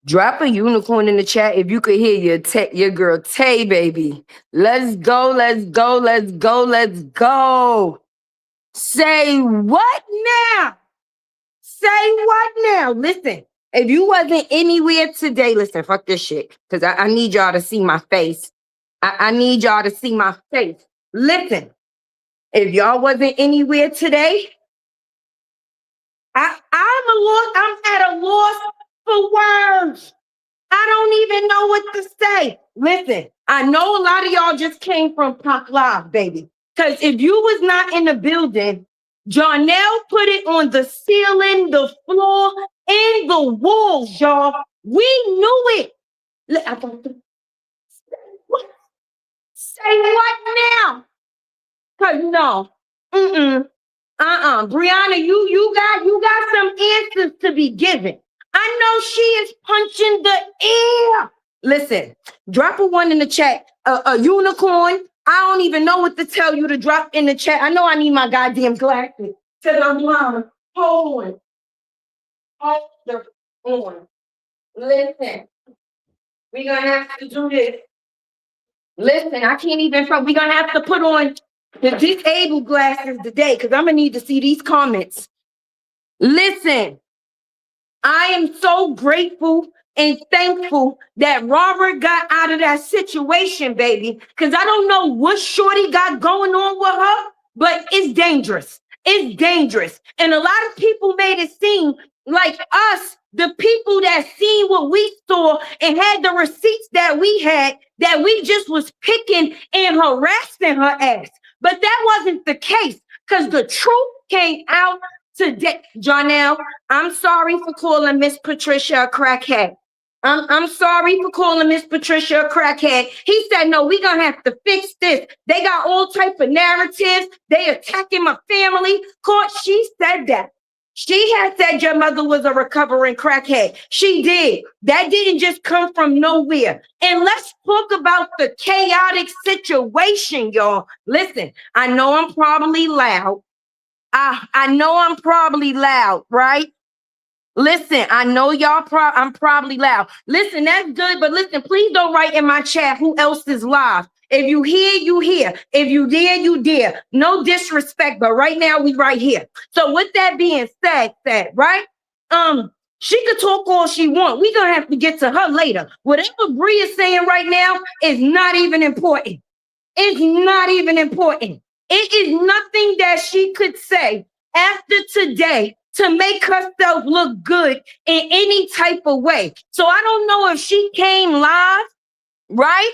Drop a unicorn in the chat if you could hear your girl Tay, baby. Let's go, let's go, let's go, let's go. Say what now? Say what now? Listen, if you wasn't anywhere today, listen, fuck this shit. Because I need y'all to see my face. I need y'all to see my face. Listen, if y'all wasn't anywhere today, I'm at a loss for words. I don't even know what to say. Listen, I know a lot of y'all just came from Pop Live, baby. Because if you was not in the building, Johnell put it on the ceiling, the floor, and the walls, y'all. We knew it. I got to say what now? Because no. Brianna, you got some answers to be given. I know she is punching the air. Listen, drop a one in the chat. A unicorn. I don't even know what to tell you to drop in the chat. I know I need my goddamn glasses because I'm blind. Hold on. Listen, we're going to have to do this. Listen, I can't even, we're going to have to put on the disabled glasses today because I'm going to need to see these comments. Listen, I am so grateful and thankful that Robert got out of that situation, baby, because I don't know what Shorty got going on with her, but it's dangerous. It's dangerous. And a lot of people made it seem like us, the people that seen what we saw and had the receipts that we just was picking and harassing her ass. But that wasn't the case because the truth came out today. Johnell, I'm sorry for calling Miss Patricia a crackhead. I'm sorry for calling Miss Patricia a crackhead. He said, no, we're going to have to fix this. They got all type of narratives. They attacking my family. Court, she said that. She had said your mother was a recovering crackhead. She did. That didn't just come from nowhere. And let's talk about the chaotic situation, y'all. Listen, I know I'm probably loud. I know I'm probably loud, right? Listen, I know I'm probably loud. Listen, that's good, but listen, please don't write in my chat who else is live. If you hear, you hear. If you dare, you dare. No disrespect, but right now we right here. So with that being said, right? She could talk all she want. We're gonna have to get to her later. Whatever Bree is saying right now is not even important. It's not even important. It is nothing that she could say after today to make herself look good in any type of way. So I don't know if she came live, right?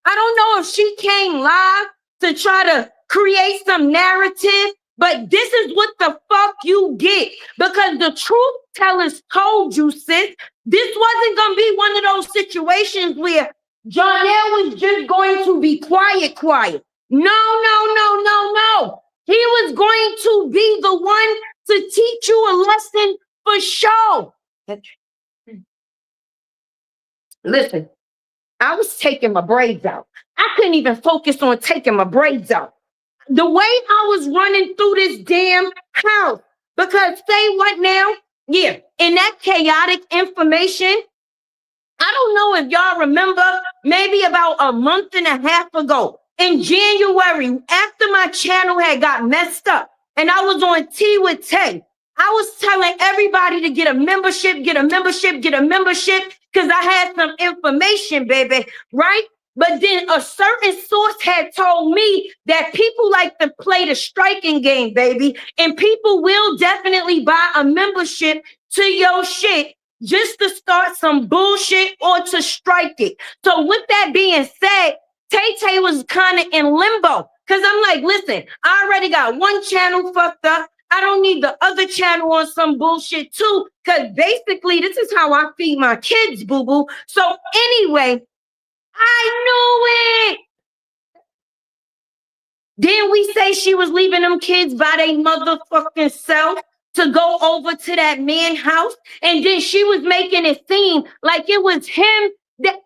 I don't know if she came live to try to create some narrative, but this is what the fuck you get. Because the truth tellers told you, sis, this wasn't going to be one of those situations where Johnell was just going to be quiet. No. He was going to be the one to teach you a lesson for sure. Listen, I was taking my braids out. I couldn't even focus on taking my braids out. The way I was running through this damn house, because say what now? Yeah, in that chaotic information, I don't know if y'all remember, maybe about a month and a half ago, in January, after my channel had got messed up and I was on Tea with Tay, I was telling everybody to get a membership, because I had some information, baby, right? But then a certain source had told me that people like to play the striking game, baby, and people will definitely buy a membership to your shit just to start some bullshit or to strike it. So with that being said, Tay was kind of in limbo because I'm like, listen, I already got one channel fucked up. I don't need the other channel on some bullshit too, because basically this is how I feed my kids, boo-boo. So anyway, I knew it. Then we say she was leaving them kids by their motherfucking self to go over to that man's house. And then she was making it seem like it was him that...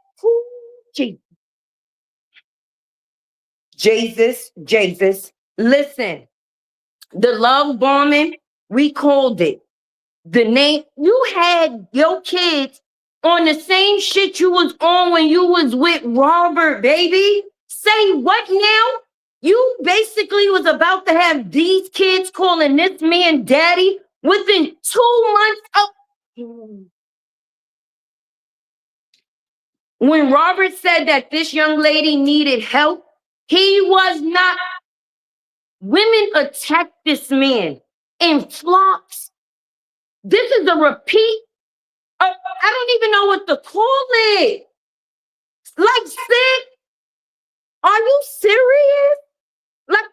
Jesus. Listen, the love bombing, we called it. The name, you had your kids on the same shit you was on when you was with Robert, baby. Say what now? You basically was about to have these kids calling this man daddy within 2 months of when Robert said that this young lady needed help. He was not. Women attacked this man in flocks. This is a repeat. I don't even know what to call it. Like, sick? Are you serious? Like,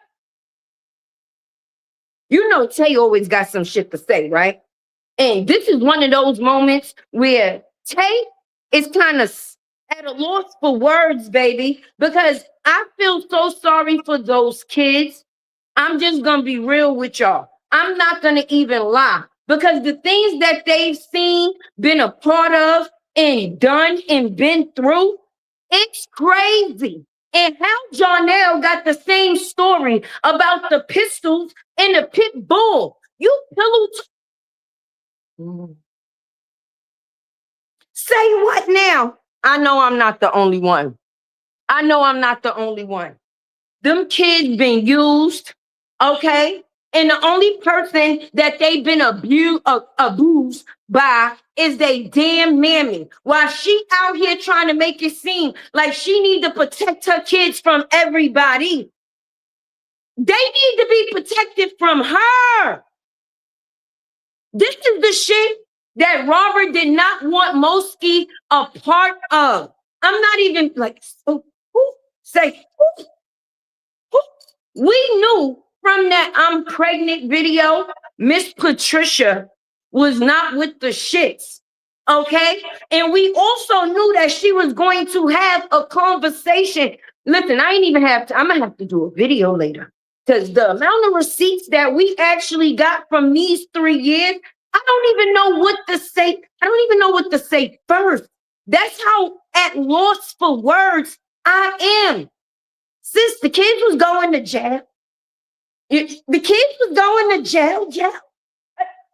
you know, Tay always got some shit to say, right? And this is one of those moments where Tay is kind of at a loss for words, baby, because I feel so sorry for those kids. I'm just going to be real with y'all. I'm not going to even lie because the things that they've seen, been a part of, and done and been through, it's crazy. And how Johnell got the same story about the pistols and the pit bull. You pillow. Say what now? I know I'm not the only one. I know I'm not the only one. Them kids been used, okay? And the only person that they've been abused by is they damn mammy. While she out here trying to make it seem like she need to protect her kids from everybody. They need to be protected from her. This is the shit that Robert did not want Mosky a part of. I'm not even like, so, say, we knew from that I'm pregnant video, Miss Patricia was not with the shits. Okay. And we also knew that she was going to have a conversation. Listen, I ain't even have to, I'm gonna have to do a video later. Because the amount of receipts that we actually got from these 3 years, I don't even know what to say. I don't even know what to say first. That's how at loss for words I am. Sis, the kids was going to jail. The kids was going to jail.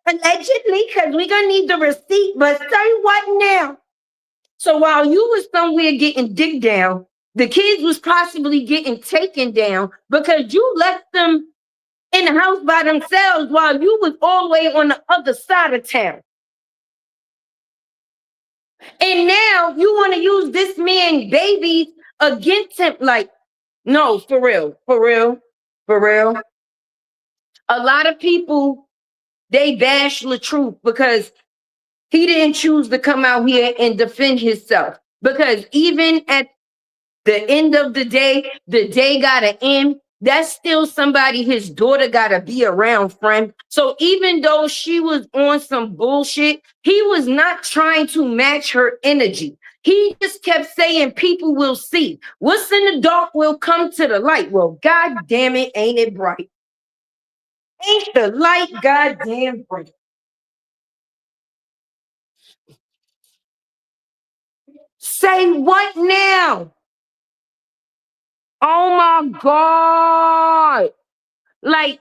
Allegedly, because we're going to need the receipt. But say what now? So while you was somewhere getting digged down, the kids was possibly getting taken down because you left them in the house by themselves while you was all the way on the other side of town. And now you want to use this man babies against him. Like, no, for real. A lot of people, they bash LaTruth because he didn't choose to come out here and defend himself. Because even at the end of the day got to end. That's still somebody his daughter got to be around, friend. So even though she was on some bullshit, he was not trying to match her energy. He just kept saying people will see. What's in the dark will come to the light. Well, God damn it, ain't it bright? Ain't the light goddamn bright? Say what now? Oh my God. Like,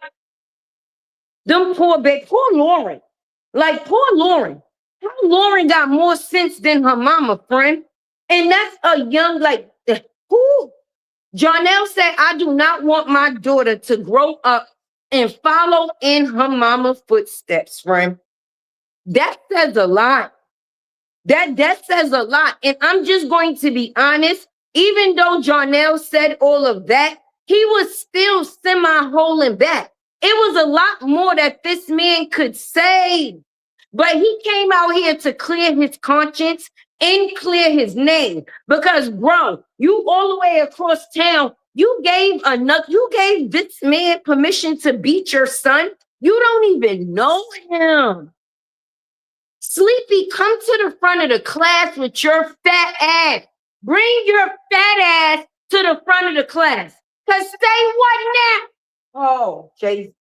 them poor Lauren. Like, poor Lauren. How Lauren got more sense than her mama, friend? And that's a young, like, who? Johnell said, I do not want my daughter to grow up and follow in her mama's footsteps, friend. That says a lot. That says a lot. And I'm just going to be honest, even though Johnell said all of that, he was still semi-holding back. It was a lot more that this man could say. But he came out here to clear his conscience and clear his name. Because, bro, you all the way across town, you gave this man permission to beat your son. You don't even know him. Sleepy, come to the front of the class with your fat ass. Bring your fat ass to the front of the class. Because say what now? Oh, Jesus.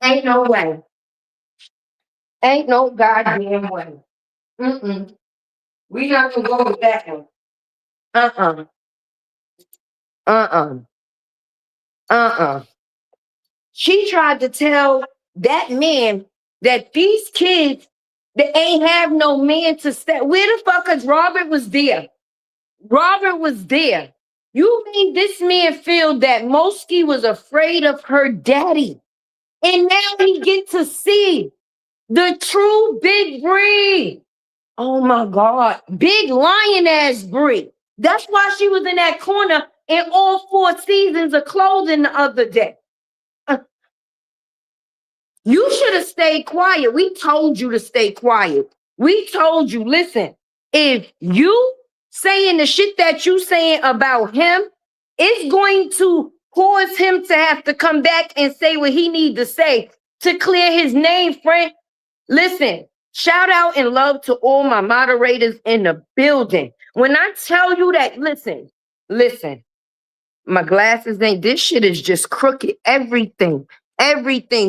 Ain't no way. Ain't no goddamn way. We not gonna go with that one. Uh-uh. Uh-uh. She tried to tell that man that these kids, they ain't have no man to stay. Where the fuck is Robert was there? Robert was there. You made this man feel that Mosky was afraid of her daddy. And now he get to see the true big breed. Oh my God. Big lion ass breed. That's why she was in that corner in all 4 seasons of clothing the other day. Uh, You should have stayed quiet. We told you to stay quiet. We told you, listen, if you saying the shit that you saying about him, it's going to cause him to have to come back and say what he need to say to clear his name, friend. Listen, shout out and love to all my moderators in the building. When I tell you that, listen, my glasses ain't, this shit is just crooked. Everything.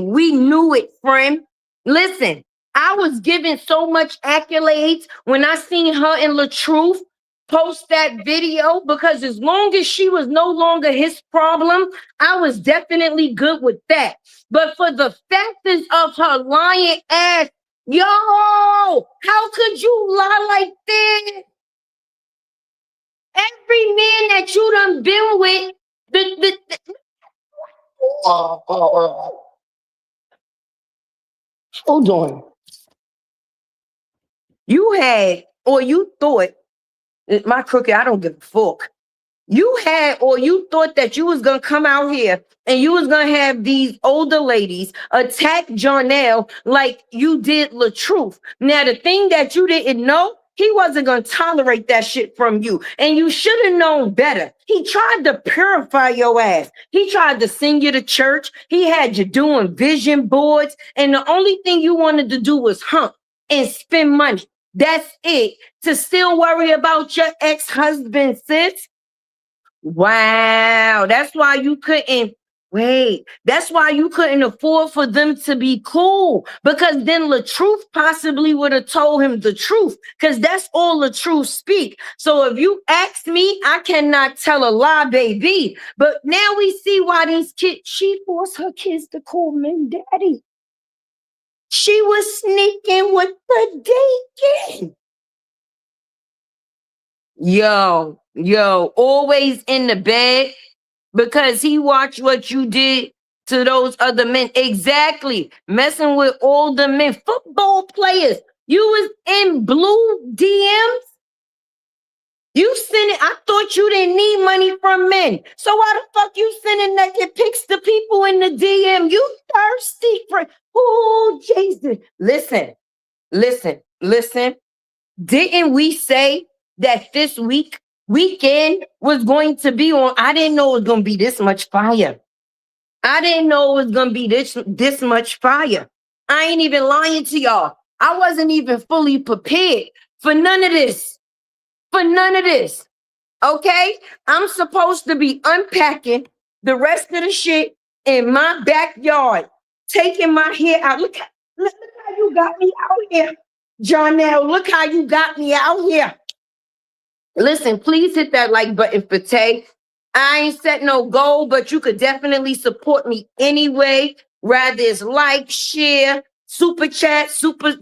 We knew it, friend. Listen, I was given so much accolades when I seen her and LaTruth post that video because as long as she was no longer his problem, I was definitely good with that. But for the factors of her lying ass, yo, how could you lie like that? Every man that you done been with, hold on. You had, or you thought, my crooked, I don't give a fuck. You had, or you thought that you was gonna come out here and you was gonna have these older ladies attack Johnell like you did LaTruth. Now, the thing that you didn't know, he wasn't gonna tolerate that shit from you. And you should have known better. He tried to purify your ass. He tried to send you to church. He had you doing vision boards. And the only thing you wanted to do was hump and spend money. That's it. To still worry about your ex-husband, sis. Wow, that's why you couldn't wait. That's why you couldn't afford for them to be cool because then LaTruth possibly would have told him the truth because that's all LaTruth speak. So if you ask me, I cannot tell a lie, baby. But now we see why these kids, she forced her kids to call men daddy. She was sneaking with the Deacon. Yo, always in the bed because he watched what you did to those other men. Exactly. Messing with all the men, football players. You was in blue DMs. You sending, I thought you didn't need money from men. So why the fuck you sending naked pics to people in the DM? You thirsty for, oh, Jesus. Listen. Didn't we say that this weekend was going to be on? I didn't know it was going to be this much fire. I didn't know it was going to be this much fire. I ain't even lying to y'all. I wasn't even fully prepared for none of this. Okay? I'm supposed to be unpacking the rest of the shit in my backyard, taking my hair out. Look how you got me out here. Johnell, look how you got me out here. Listen, please hit that like button for Tay. I ain't set no goal, but you could definitely support me anyway. Rather it's like, share, super chat, super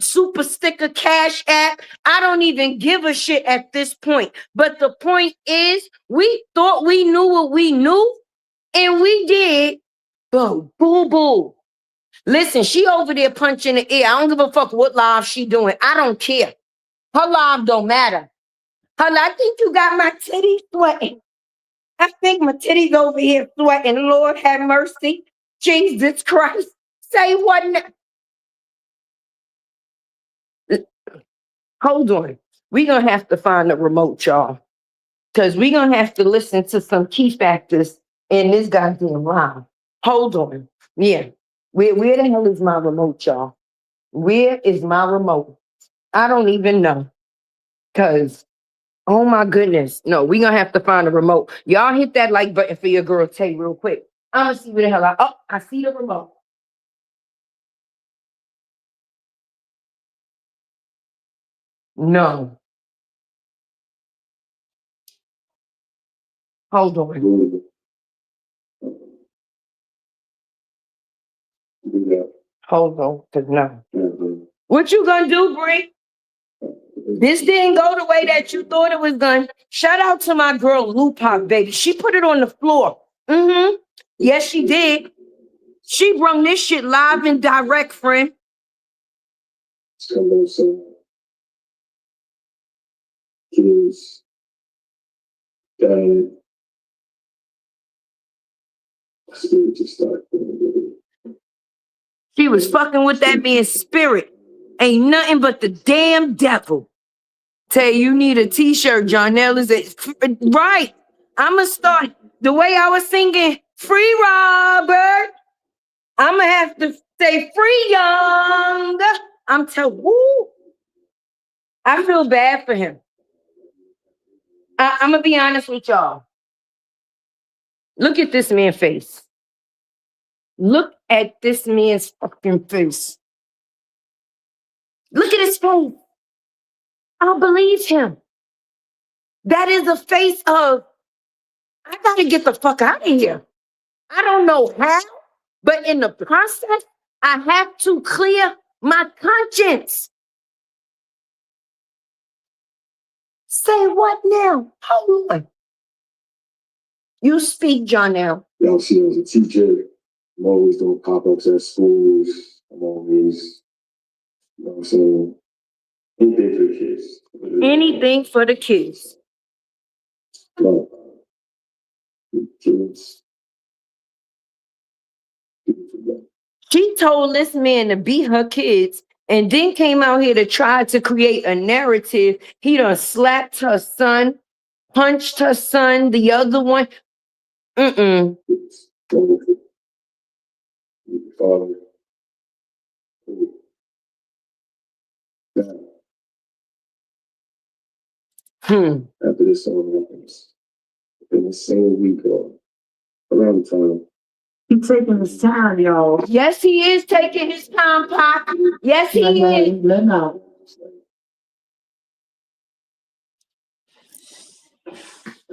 sticker, cash app. I don't even give a shit at this point. But the point is, we thought we knew what we knew, and we did. Boo, boo, boo. Listen, she over there punching the air. I don't give a fuck what live she doing. I don't care. Her live don't matter. I think you got my titties sweating. I think my titties over here sweating. Lord have mercy. Jesus Christ. Say what now? Hold on. We're going to have to find a remote, y'all. Because we're going to have to listen to some key factors in this goddamn live. Hold on. Yeah. Where the hell is my remote, y'all? Where is my remote? I don't even know. Because oh my goodness. No, we're gonna have to find a remote. Y'all hit that like button for your girl Tay real quick. I'm gonna see where the hell I see the remote. No. Hold on. Hold on, cause no. What you gonna do, Bree? This didn't go the way that you thought it was going. Shout out to my girl, Lupac, baby. She put it on the floor. Mm-hmm. Yes, she did. She brung this shit live and direct, friend. Kids, dad, spirit just started. She was fucking with that man's spirit. Ain't nothing but the damn devil. Tell you need a t-shirt, Johnell. Is it right? I'ma start the way I was singing Free Robert. I'ma have to say Free Young. I'm telling you, I feel bad for him. I'm gonna be honest with y'all. Look at this man's face. Look at this man's fucking face. Look at his face. I don't believe him. That is a face of, I gotta get the fuck out of here. I don't know how, but in the process, I have to clear my conscience. Say what now? Hold on. You speak, Johnell. Y'all see, as a teacher, I'm always doing pop-ups at schools. I'm always, you know what I'm saying, anything for the kids. Anything for the kids. No. Kids. She told this man to beat her kids and then came out here to try to create a narrative. He done slapped her son, punched her son, the other one. Father. After this song happens, in the same week or around the time. He's taking his time, y'all. Yes, he is taking his time, Pop. Yes, he is. Let out.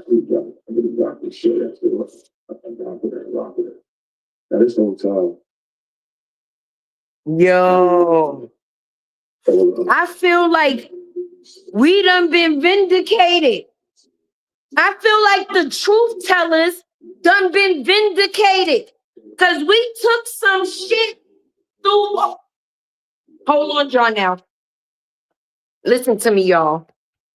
I'm gonna rock this shit after what I'm rock with it. Now this whole time. Yo. I feel like we done been vindicated. I feel like the truth tellers done been vindicated. Cause we took some shit through. Hold on, Johnell. Listen to me, y'all.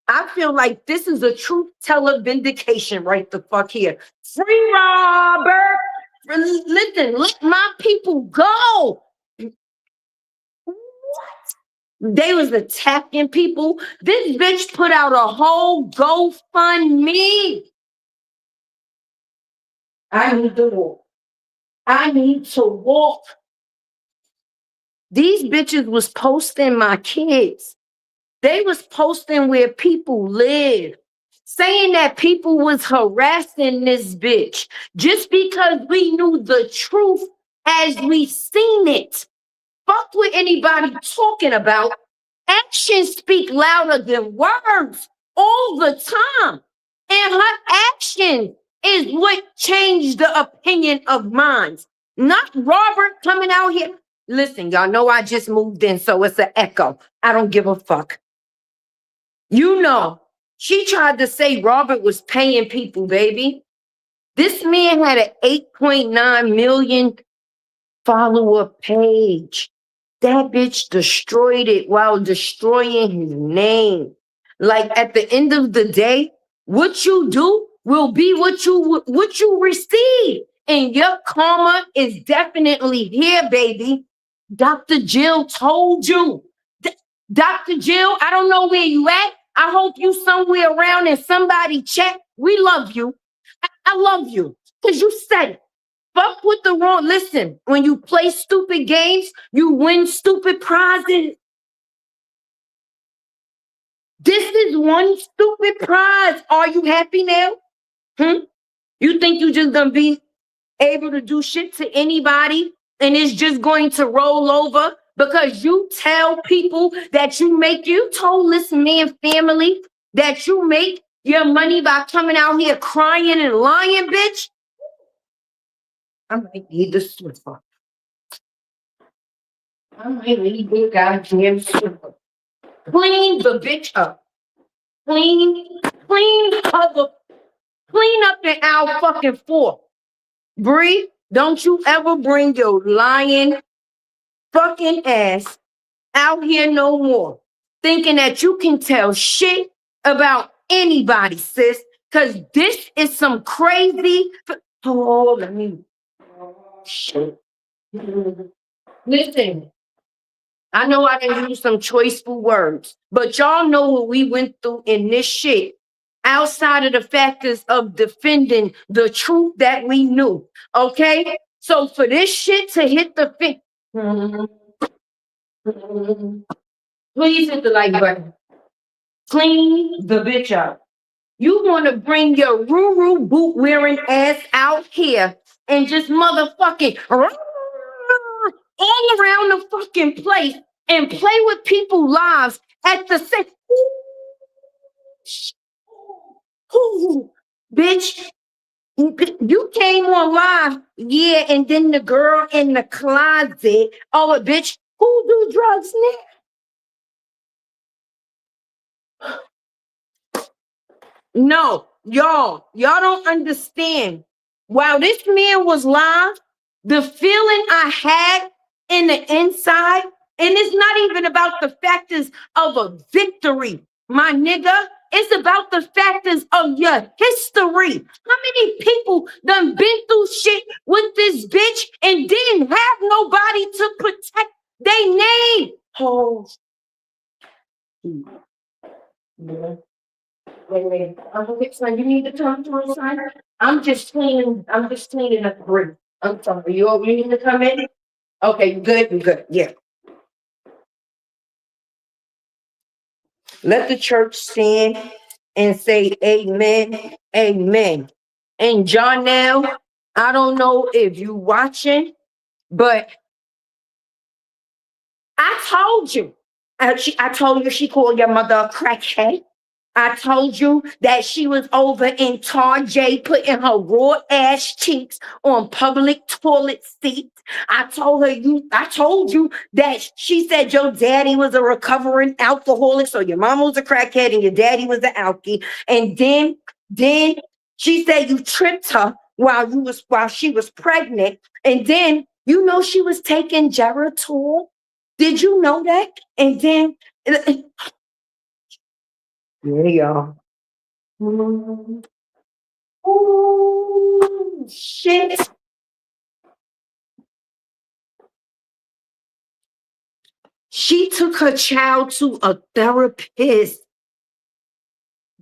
I feel like this is a truth teller vindication right the fuck here. Free Robert. Listen, let my people go. What? They was attacking people. This bitch put out a whole GoFundMe. I need to walk. I need to walk. These bitches was posting my kids. They was posting where people live, saying that people was harassing this bitch just because we knew the truth as we seen it. Fuck what anybody talking about. Actions speak louder than words all the time. And her action is what changed the opinion of mine. Not Robert coming out here. Listen, y'all know I just moved in, so it's an echo. I don't give a fuck. You know, she tried to say Robert was paying people, baby. This man had an 8.9 million follower page. That bitch destroyed it while destroying his name. Like at the end of the day, what you do will be what you receive. And your karma is definitely here, baby. Dr. Jill told you. Dr. Jill, I don't know where you at. I hope you somewhere around and somebody check. We love you. I love you because you said it. Fuck with the wrong. Listen, when you play stupid games, you win stupid prizes. This is one stupid prize. Are you happy now? You think you just gonna be able to do shit to anybody and it's just going to roll over because you tell people that you told this man family that you make your money by coming out here crying and lying, bitch? I might need the Swiffer. I might need the goddamn Swiffer. Clean the bitch up. Clean up in our fucking floor. Bree, don't you ever bring your lying fucking ass out here no more. Thinking that you can tell shit about anybody, sis. Cause this is some crazy. Oh, let me. Oh, shit. Listen, I know I didn't use some choiceful words, but y'all know what we went through in this shit. Outside of the factors of defending the truth that we knew. Okay? So for this shit to hit the fin. Please hit the like button. Clean the bitch up. You want to bring your Ruru boot wearing ass out here and just motherfucking all around the fucking place and play with people's lives at the same. Ooh, bitch, you came on live, yeah, and then the girl in the closet. Oh, bitch, who do drugs now? No, y'all don't understand. While this man was live, the feeling I had in the inside, and it's not even about the factors of a victory, my nigga. It's about the factors of your history. How many people done been through shit with this bitch and didn't have nobody to protect their name? Oh. Wait. Okay, son, you need to come to the side. I'm just cleaning up the room. I'm sorry. You need to come in? Okay, good. Yeah. Let the church stand and say amen, amen. And Johnell, I don't know if you watching, but I told you. I told you she called your mother a crackhead. I told you that she was over in Tarjay putting her raw ass cheeks on public toilet seats. I told you that she said your daddy was a recovering alcoholic, so your mama was a crackhead and your daddy was an alkie. And then she said you tripped her while she was pregnant. And then you know she was taking Geritol. Did you know that? And then yeah, y'all. Oh, shit. She took her child to a therapist.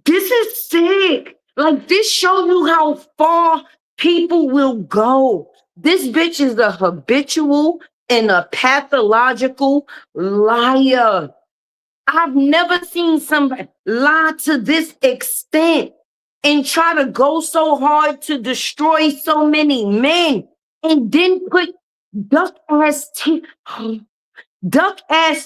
This is sick. Like, this show you how far people will go. This bitch is a habitual and a pathological liar. I've never seen somebody lie to this extent and try to go so hard to destroy so many men and then put duck ass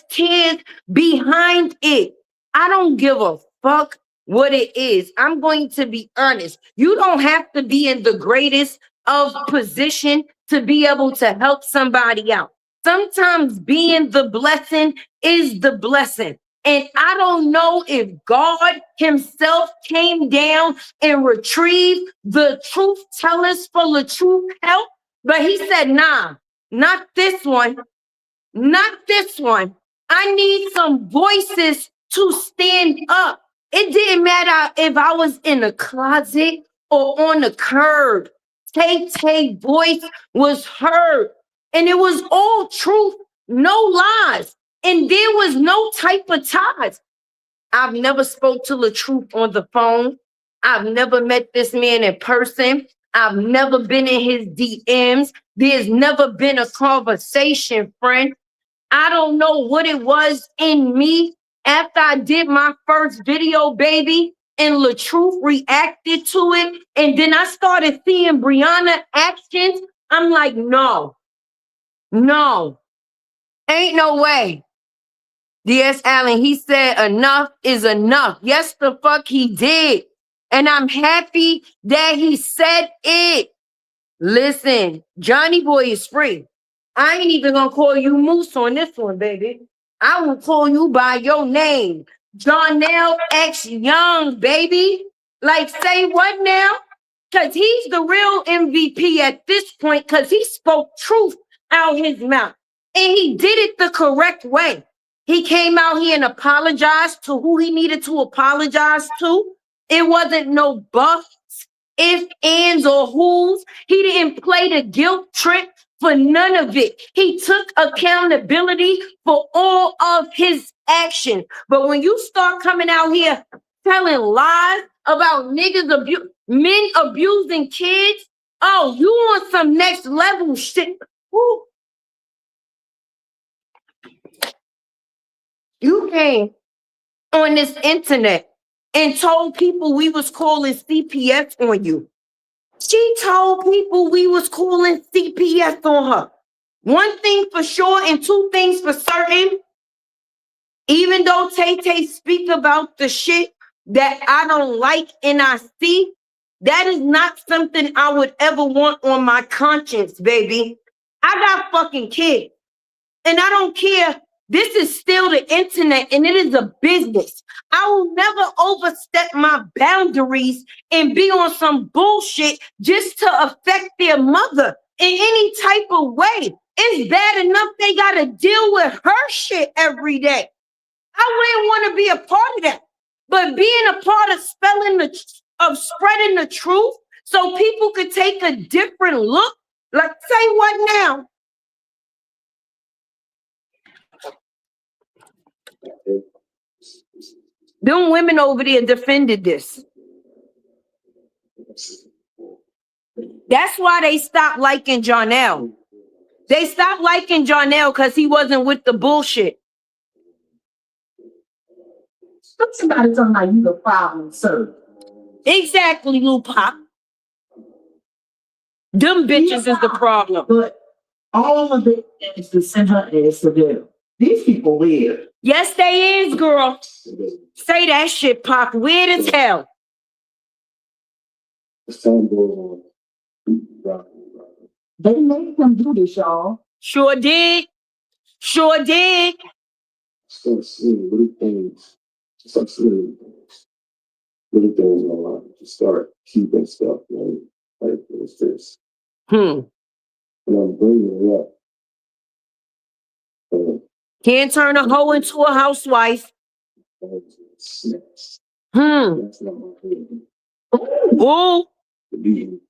tears behind it. I don't give a fuck what it is. I'm going to be honest. You don't have to be in the greatest of position to be able to help somebody out. Sometimes being the blessing is the blessing. And I don't know if God himself came down and retrieved the truth tellers for the truth help, but he said, nah, not this one. Not this one. I need some voices to stand up. It didn't matter if I was in a closet or on the curb. Tay voice was heard. And it was all truth, no lies. And there was no type of ties. I've never spoke to LaTruth on the phone. I've never met this man in person. I've never been in his DMs. There's never been a conversation, friend. I don't know what it was in me after I did my first video, baby, and LaTruth reacted to it. And then I started seeing Brianna actions. I'm like, no, ain't no way. Yes, Alan, he said enough is enough. Yes, the fuck he did. And I'm happy that he said it. Listen, Johnny Boy is free. I ain't even gonna call you Moose on this one, baby. I will call you by your name. Johnell X Young, baby. Like, say what now? Because he's the real MVP at this point because he spoke truth out his mouth. And he did it the correct way. He came out here and apologized to who he needed to apologize to. It wasn't no buffs, ifs, ands, or who's. He didn't play the guilt trip for none of it. He took accountability for all of his actions. But when you start coming out here telling lies about men abusing kids, oh, you on some next level shit. Woo. You came on this internet and told people we was calling CPS on you. She told people we was calling CPS on her. One thing for sure and two things for certain, even though Tay speak about the shit that I don't like and I see, that is not something I would ever want on my conscience, baby. I got fucking kids. And I don't care. This is still the internet and it is a business. I will never overstep my boundaries and be on some bullshit just to affect their mother in any type of way. It's bad enough they got to deal with her shit every day. I wouldn't want to be a part of that. But being a part of spreading the truth so people could take a different look, like say what now? Them women over there defended this. That's why they stopped liking Johnell. They stopped liking Johnell because he wasn't with the bullshit. Somebody talking about you the problem, sir. Exactly, Lil Pop. Them bitches is the problem. But all of it is to send her ass to jail. These people weird. Yes, they is, girl. Say that shit, Pop. Weird as hell. As time goes on, They made them do this, y'all. Sure did. Sure did. start seeing little things. Start seeing little things in my life. Just start keeping stuff, man. Like it's this. And I'm bringing it up. Can't turn a hoe into a housewife. Snacks. That's not my thing. Ooh. The beating.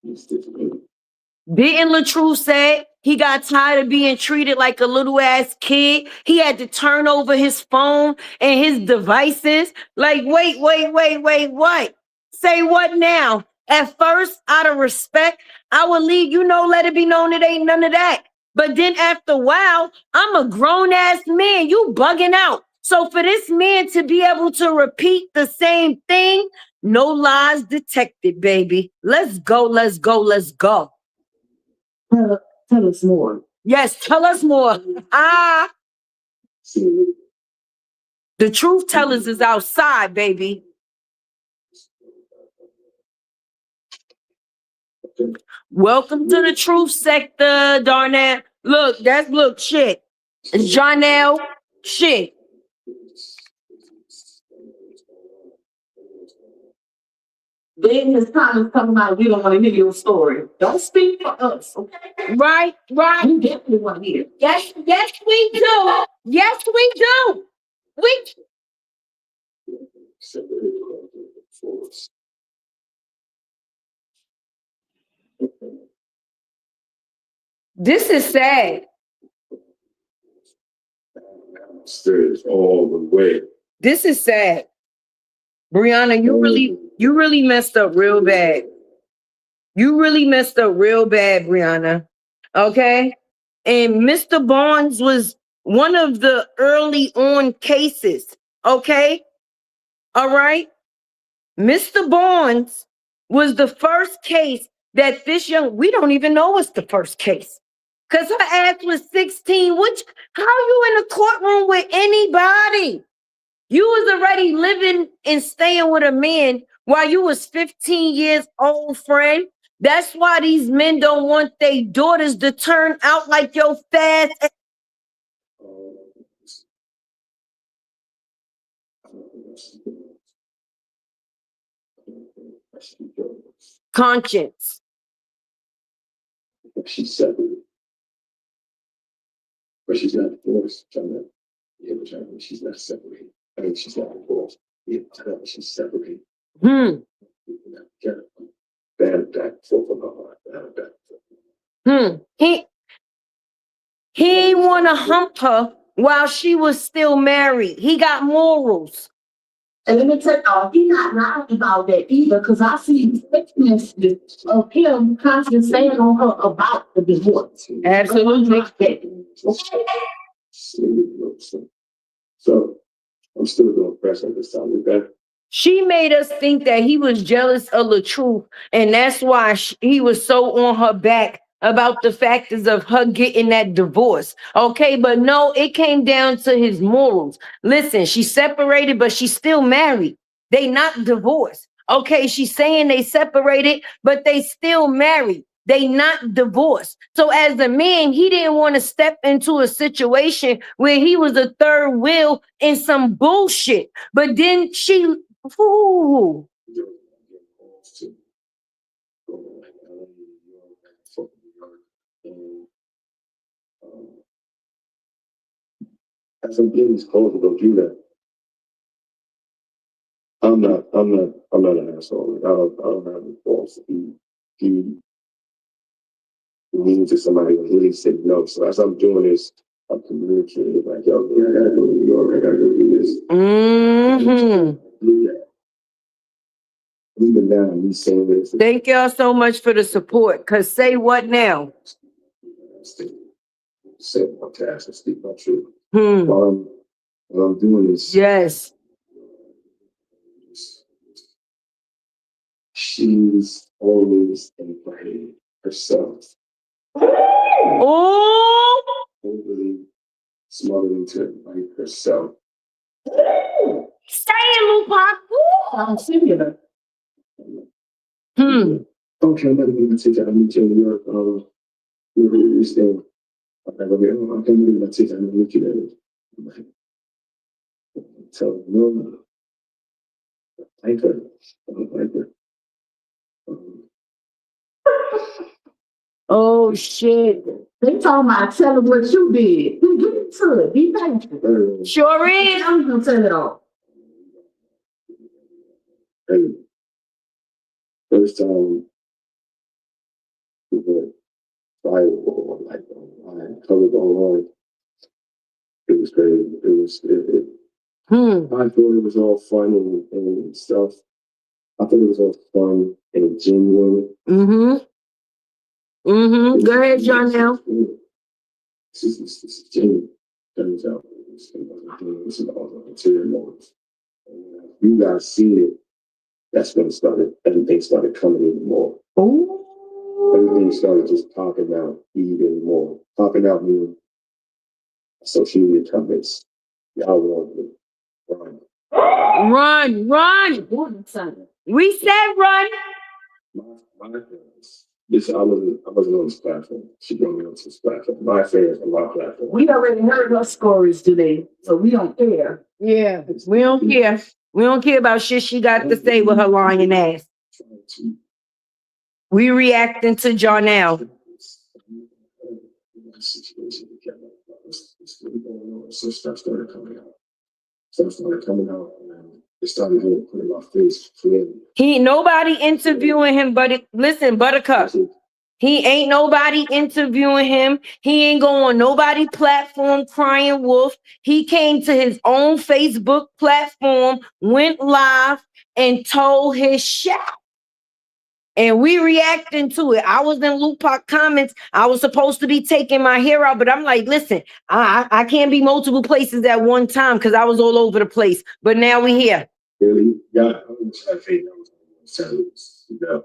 It's difficult. Didn't LaTrue say he got tired of being treated like a little ass kid? He had to turn over his phone and his devices. Like, wait, what? Say what now? At first, out of respect, I would leave, let it be known it ain't none of that. But then after a while, I'm a grown ass man. You bugging out. So for this man to be able to repeat the same thing, no lies detected, baby. Let's go. Tell us more. Yes, tell us more. The truth tellers is outside, baby. Welcome to the truth sector, Darnell. Look, shit. It's Johnell, shit. Then his comments talking about we don't want to hear your story. Don't speak for us, okay? Right. We definitely want to hear. Yes, we do. Yes, we do. This is sad. Upstairs all the way. This is sad. Brianna, you really messed up real bad. You really messed up real bad, Brianna. Okay? And Mr. Barnes was one of the early on cases. Okay? All right? Mr. Barnes was the first case that we don't even know what's the first case. Because her ass was 16. How you in the courtroom with anybody? You was already living and staying with a man while you was 15 years old, friend. That's why these men don't want their daughters to turn out like your fast conscience. She's separated, but she's not divorced. Johnell. Yeah, but Johnell, she's not separated. I mean, she's not divorced. Yeah, Johnell, she's separated. Hmm. Bad back forth of her heart. Bad back forth. He ain't want to hump her while she was still married. He got morals. And let me tell y'all, he's not lying about that either, because I see text messages of him constantly saying on her about the divorce. Absolutely. So I'm still doing press at this time with that. She made us think that he was jealous of the truth, and that's why he was so on her back about the factors of her getting that divorce. Okay, but no, it came down to his morals. Listen, she's separated, but she's still married. They not divorced. Okay, she's saying they separated, but they still married. They not divorced. So as a man, he didn't want to step into a situation where he was a third wheel in some bullshit. But then ooh. As I'm getting these calls to go do that, I'm not an asshole. Like, I don't have any faults. He means to somebody who really said no. So as I'm doing this, I'm communicating like, yo, man, I gotta go to New York. I gotta go do this. Yeah. Even now, me saying this. Thank y'all so much for the support. Cause say what now? Say my task and speak my truth. While I'm doing this. Yes. She's always inviting herself. Oh, Overly smothering to invite herself. stay in Lupac. I'm similar. Okay, I'm not even take that. I meet you in New York. Where you staying? I'm like, okay, I'm not even take that. I'm gonna meet you there. I'm like, tell her, no, I like her. I don't like her. Oh shit. They told me, tell her what you did. Get into it. Be thankful. Sure is. I'm gonna tell it all. Hey, first time we went viral, like online, covered online. It was crazy. I thought it was all fun and stuff. I thought it was all fun and genuine. Go ahead, Johnell. This is genuine. Turns out this is all the material motives. You guys seen it. That's when it started. Everything started coming in more. Everything started just popping out even more. Popping out meaning social media comments. Y'all want me. Run. We said run. My fans. This I wasn't on this platform. She brought me onto this platform. My fans on my platform. We already heard her stories today, so we don't care. Yeah, we don't care. We don't care about shit she got to say with her lying ass. We reacting to Johnell. So stuff started coming out. And it started getting put in my face. He nobody interviewing him, but listen, Buttercup. He ain't nobody interviewing him. He ain't going on nobody platform crying wolf. He came to his own Facebook platform, went live, and told his shit. And we reacting to it. I was in Lupac comments. I was supposed to be taking my hair out, but I'm like, listen, I can't be multiple places at one time because I was all over the place. But now we here. Really? Yeah, I'm trying to figure out.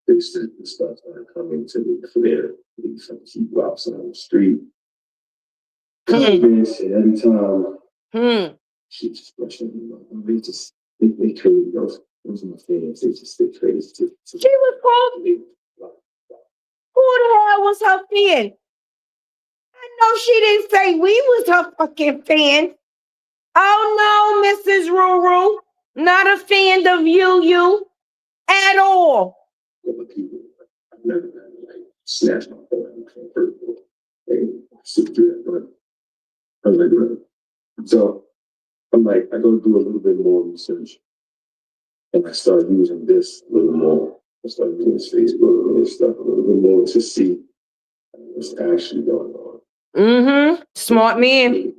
This stuff started coming to me clear. Some keep drops on the street. Every time She just brushing me off. They crazy. Those are my fans. They crazy. She was called. Who the hell was her fan? I know she didn't say we was her fucking fan. Oh no, Mrs. Ruru. Not a fan of you at all. I've never like snatched my phone and hurt and sit through that. I was like, so I'm like, I go do a little bit more research, and I start using this a little more. I start using this Facebook and this stuff a little bit more to see what's actually going on. Smart man.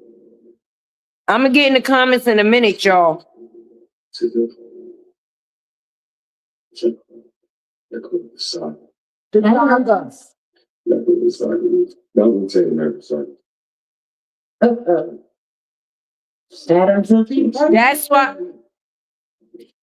I'm gonna get in the comments in a minute, y'all.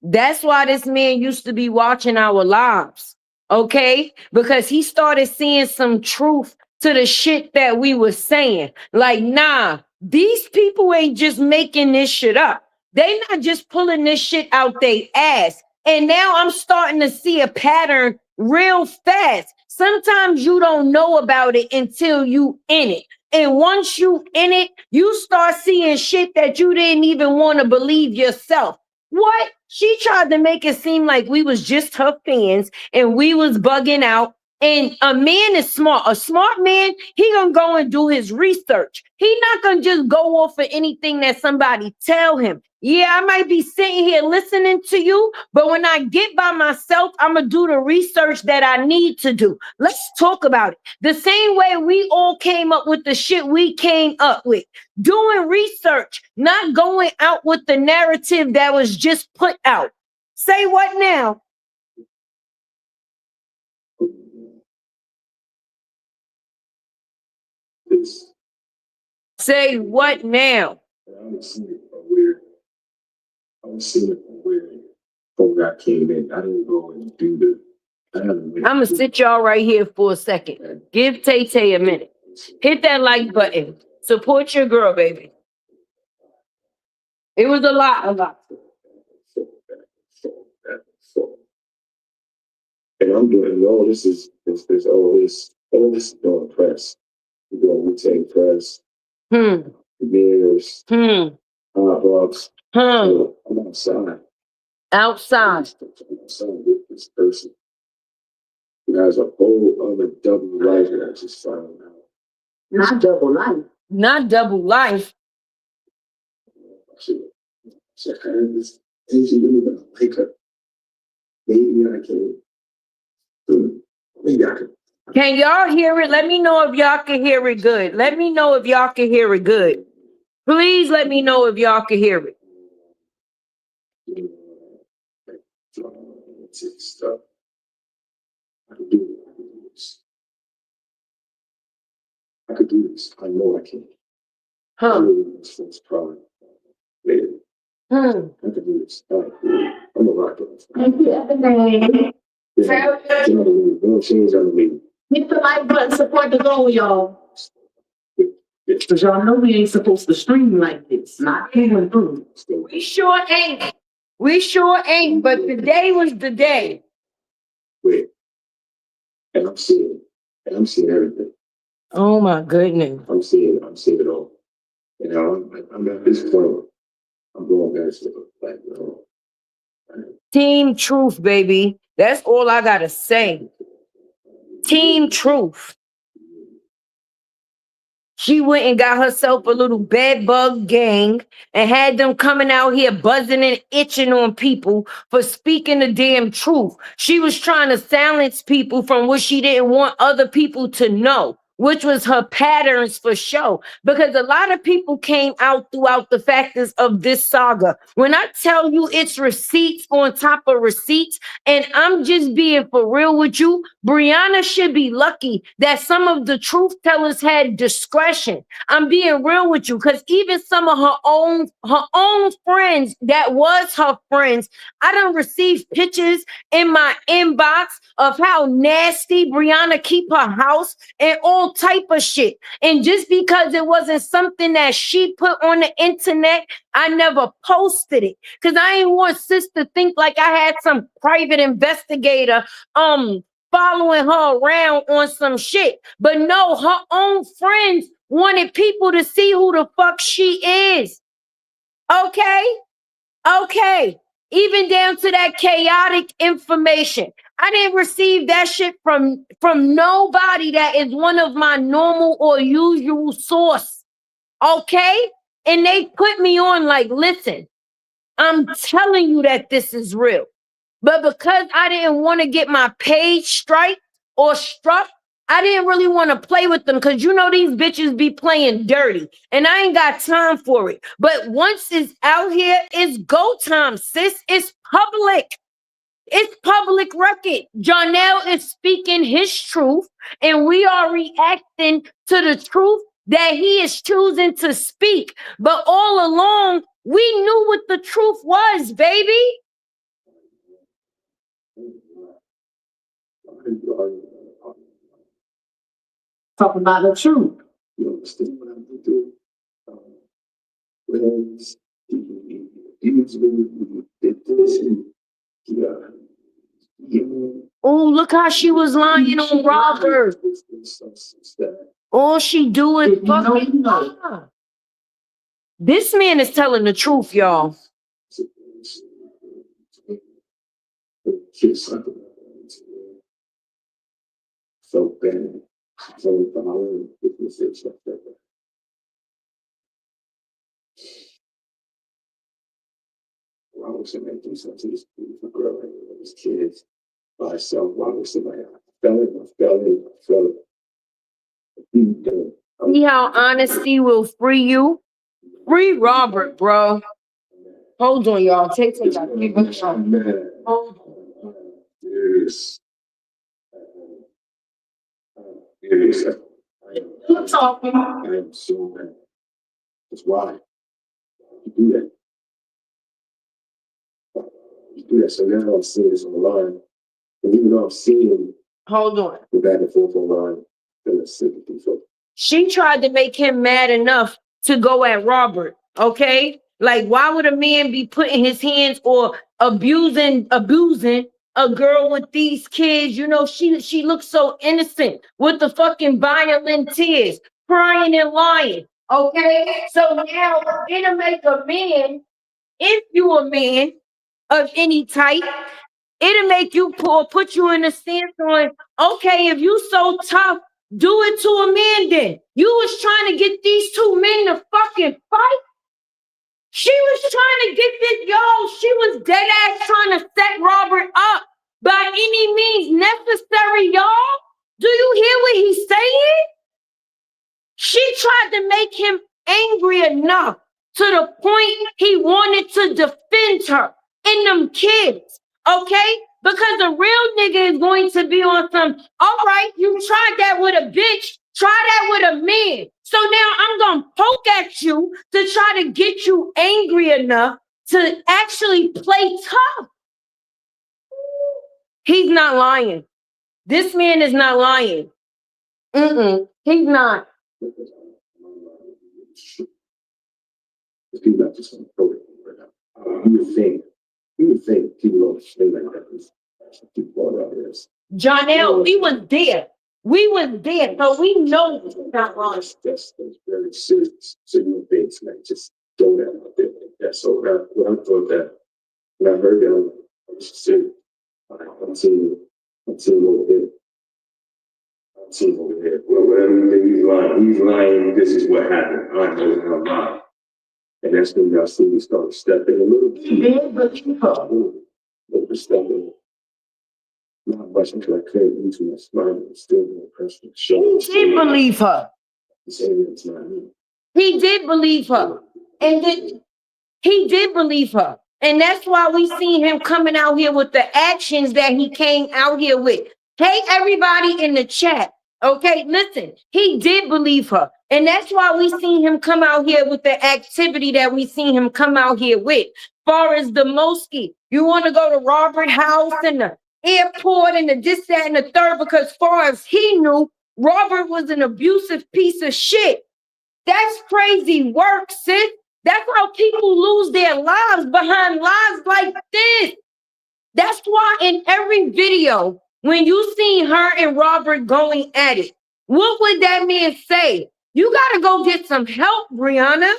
That's why this man used to be watching our lives, okay? Because he started seeing some truth to the shit that we were saying. Like, nah, these people ain't just making this shit up. They not just pulling this shit out their ass. And now I'm starting to see a pattern real fast. Sometimes you don't know about it until you in it. And once you in it, you start seeing shit that you didn't even want to believe yourself. What? She tried to make it seem like we was just her fans and we was bugging out. And a man is smart. A smart man, he gonna go and do his research. He not gonna just go off of anything that somebody tell him. Yeah, I might be sitting here listening to you, but when I get by myself, I'm gonna do the research that I need to do. Let's talk about it. The same way we all came up with the shit we came up with. Doing research, not going out with the narrative that was just put out. Say what now? Say what now? I was seeing it weird before I came in. I didn't go and do the. I'm gonna sit y'all right here for a second. Give Tay a minute. Hit that like button. Support your girl, baby. It was a lot. And I'm doing all this is all this doing press. We're doing routine press. Beers. Hot dogs. I'm outside. Outside with this person who has a whole other double life that I just found out. Not double life. Not double life. I had this energy in me, but I wake up. Maybe I can. Maybe I can. Can y'all hear it? Let me know if y'all can hear it good. Let me know if y'all can hear it good. Please let me know if y'all can hear it. Stuff. I could do this. I could do this. I know I can. It's probably later. I could do this. I'm a rocker. Thank you, everything. Don't change on me. Hit the like button, support the goal, y'all. Because y'all know we ain't supposed to stream like this. Not even through. We sure ain't. We sure ain't, but today was the day. Wait. And I'm seeing everything. Oh my goodness. I'm seeing it all. You know, I'm at this point. I'm going back to like, Team Truth, baby. That's all I gotta say. Team Truth. She went and got herself a little bed bug gang and had them coming out here buzzing and itching on people for speaking the damn truth. She was trying to silence people from what she didn't want other people to know, which was her patterns for show. Because a lot of people came out throughout the factors of this saga. When I tell you it's receipts on top of receipts, and I'm just being for real with you, Brianna should be lucky that some of the truth tellers had discretion. I'm being real with you, because even some of her own friends that was her friends, I done received pictures in my inbox of how nasty Brianna keep her house and all all type of shit. And just because it wasn't something that she put on the internet, I never posted it. Cause I ain't want sis to think like I had some private investigator following her around on some shit. But no, her own friends wanted people to see who the fuck she is. Okay? Okay. Even down to that chaotic information. I didn't receive that shit from nobody that is one of my normal or usual source. Okay? And they put me on like, listen, I'm telling you that this is real. But because I didn't want to get my page strike or struck, I didn't really want to play with them because you know these bitches be playing dirty. And I ain't got time for it. But once it's out here, it's go time, sis. It's public. It's public record. Johnell is speaking his truth, and we are reacting to the truth that he is choosing to speak. But all along, we knew what the truth was, baby. Talk about the truth. You understand what I'm doing? Whereas Oh, look how she was lying on Robert. All she do is fucking lie. This man is telling the truth, y'all. So bad. So following with stuff like that. Why would somebody do something to this beautiful girl and these kids by herself? Why would somebody? I felt it. See how honesty will free you? Free Robert, bro. Hold on, y'all. Take that. Hold on. Yes. Yes. Keep talking. I am so mad. That's why you do that. You do that. So now I'm seeing this on the line. And even though I'm seeing Hold on. the back and forth online, there's sympathy for. She tried to make him mad enough to go at Robert, okay? Like, why would a man be putting his hands or abusing a girl with these kids? You know, she looks so innocent with the fucking violent tears, crying and lying, okay? So now it'll make a man, if you a man of any type, it'll make you put you in a stance on, okay, if you so tough, do it to a man then. You was trying to get these two men to fucking fight. She was trying to get this, y'all. She was dead ass trying to set Robert up by any means necessary, y'all. Do you hear what he's saying? She tried to make him angry enough to the point he wanted to defend her and them kids, okay? Because a real nigga is going to be on some, all right, you tried that with a bitch, try that with a man. So now I'm going to poke at you to try to get you angry enough to actually play tough. He's not lying. This man is not lying. He's not. People not just going to throw it right now. You would think people don't stay like that. Johnell, we was there. We was there, so we know it's not wrong. That's very serious. So you think like just throw that out there like that. So when I thought that, when I heard that, I was serious. I'm seeing over here. I'm seeing over here. Well, whatever you think he's lying. This is what happened. I know it's not lying. And that's when y'all see me start stepping a little bit. He did, but you A little bit stepping. Not much until I couldn't use my smile and still being pressed to show. He did believe her. Saying it's not me. He did believe her. And then he did believe her. And that's why we seen him coming out here with the actions that he came out here with. Hey, everybody in the chat. Okay, listen, he did believe her. And that's why we seen him come out here with the activity that we seen him come out here with. Far as the Mosky, you want to go to Robert House and the airport and the this, that, and the third, because far as he knew, Robert was an abusive piece of shit. That's crazy work, sis. That's how people lose their lives behind lies like this. That's why in every video, when you seen her and Robert going at it, what would that man say? You gotta go get some help, Brianna.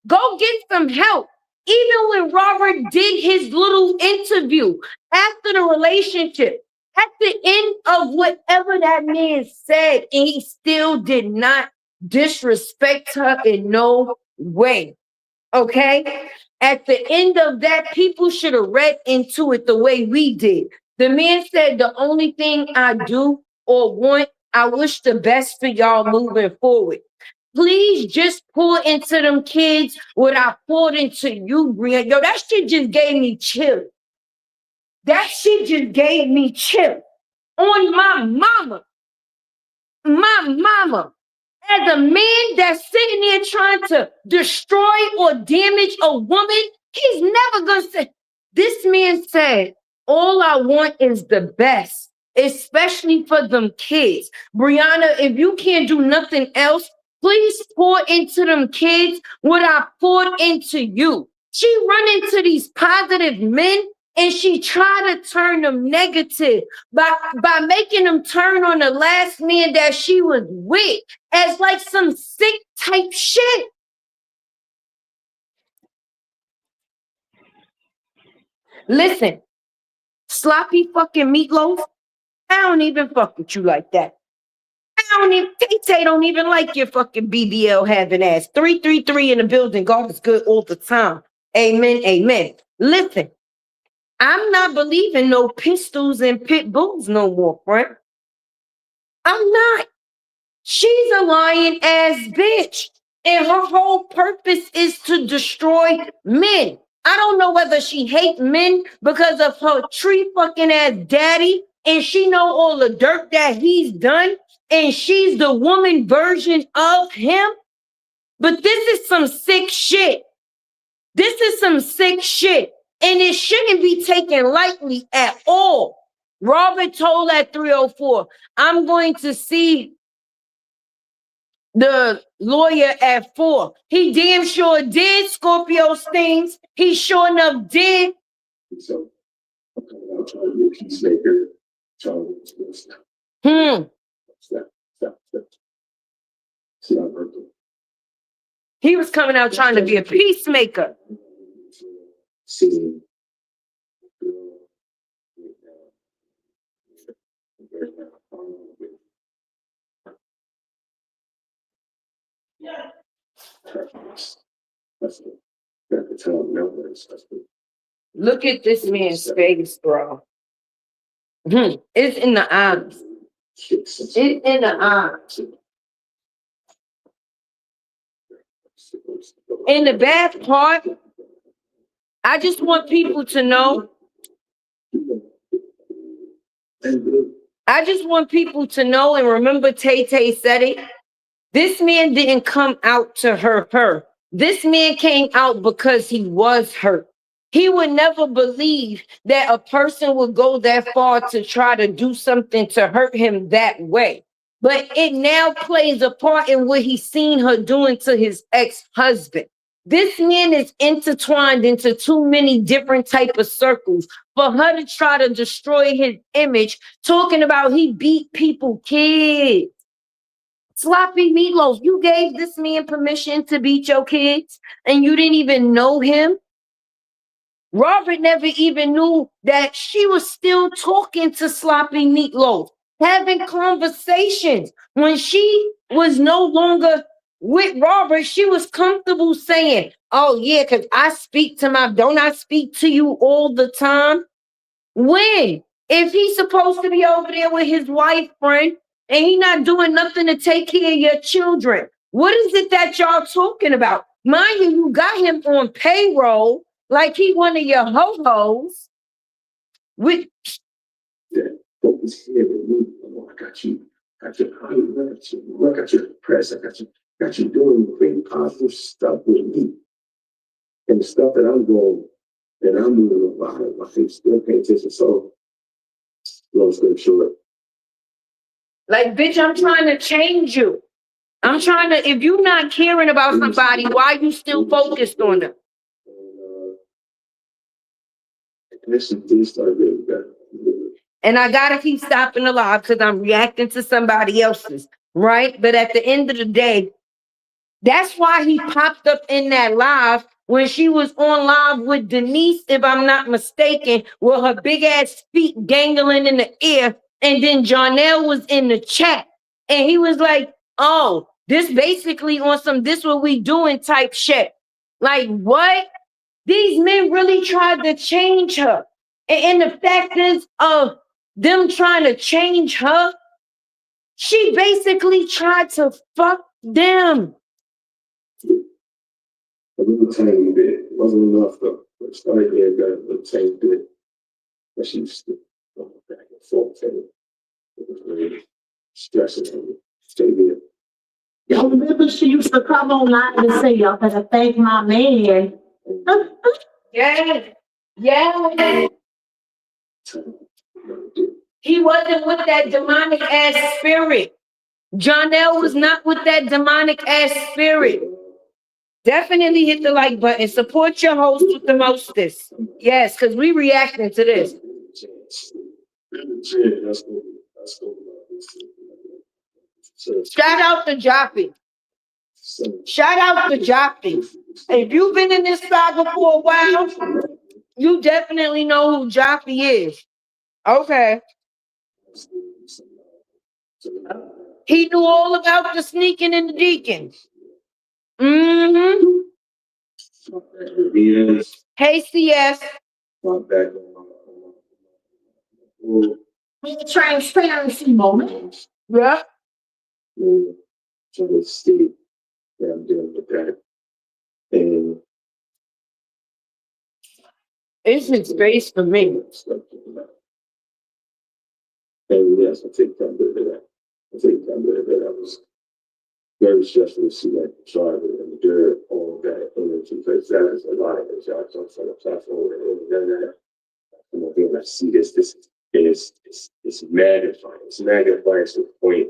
Go get some help. Even when Robert did his little interview after the relationship, at the end of whatever that man said, and he still did not disrespect her in no way. Okay? At the end of that, people should have read into it the way we did. The man said, the only thing I do or want, I wish the best for y'all moving forward. Please just pour into them kids what I poured into you, Brianna. Yo, that shit just gave me chill. That shit just gave me chill. On my mama. My mama. As a man that's sitting there trying to destroy or damage a woman, he's never going to say, this man said, all I want is the best, especially for them kids. Brianna, if you can't do nothing else, please pour into them kids what I poured into you. She run into these positive men and she try to turn them negative by making them turn on the last man that she was with as like some sick type shit. Listen, sloppy fucking meatloaf, I don't even fuck with you like that. I don't even, Tay don't even like your fucking BBL having ass. 333 in the building, God is good all the time. Amen, amen. Listen. I'm not believing no pistols and pit bulls no more, friend. I'm not. She's a lying ass bitch. And her whole purpose is to destroy men. I don't know whether she hates men because of her tree fucking ass daddy and she know all the dirt that he's done and she's the woman version of him. But this is some sick shit. This is some sick shit. And it shouldn't be taken lightly at all. Robert told at 304, I'm going to see the lawyer at 4. He damn sure did, Scorpio stings. He sure enough did. So, I'm coming out trying to be a peacemaker. Trying to stop. Stop. See how I He was coming out trying to be a peacemaker. Seeing that's the time numbers. Look at this man's face, bro. It's in the eyes. It's in the eyes. And the bad part, I just want people to know. I just want people to know and remember Tay said it. This man didn't come out to hurt her. This man came out because he was hurt. He would never believe that a person would go that far to try to do something to hurt him that way. But it now plays a part in what he's seen her doing to his ex-husband. This man is intertwined into too many different type of circles for her to try to destroy his image, talking about he beat people, kids. Sloppy meatloaf, you gave this man permission to beat your kids and you didn't even know him? Robert never even knew that she was still talking to Sloppy Meatloaf, having conversations. When she was no longer with Robert, she was comfortable saying, oh yeah, because I speak to don't I speak to you all the time? When? If he's supposed to be over there with his wife, friend, and he not doing nothing to take care of your children, what is it that y'all talking about? Mind you, you got him on payroll like he one of your ho-hos. With focus here with me. Oh, I got you. I got your press. I got you doing great positive stuff with me. And the stuff that I'm doing, that I'm moving about it, I think still pay attention. So, long story short, Like, bitch, I'm trying to change you. I'm trying to, if you're not caring about somebody, why you still focused on them? And I gotta keep stopping the live because I'm reacting to somebody else's, right? But at the end of the day, that's why he popped up in that live when she was on live with Denise, if I'm not mistaken, with her big ass feet dangling in the air. And then Johnell was in the chat. And he was like, oh, this basically on some this what we doing type shit. Like, what? These men really tried to change her. And the fact is of them trying to change her, she basically tried to fuck them. A little tiny bit. It wasn't enough though. But started there, got a little tiny bit. But she was still going back and forth. And it was really stressing her. Stay there. Y'all remember she used to come online and say, y'all gotta thank my man. Yeah. Yeah. He wasn't with that demonic ass spirit. Johnell was not with that demonic ass spirit. Definitely hit the like button. Support your host with the mostest. Yes, because we reacting to this. Shout out to Joppy. Shout out to Joppy. If you've been in this saga for a while, you definitely know who Joppy is. Okay. He knew all about the sneaking and the deacon. Mm-hmm. Hey, CS. Transparency moment. Yeah. So they see that I'm dealing with that. And it's in space for me. And yes, I take time to do that. I take time to do that. I was very stressful to see that charge and endure all that energy because that is a lot of energy. I was on the platform and that. And again, I see this it's magnifying. It's magnifying to the point.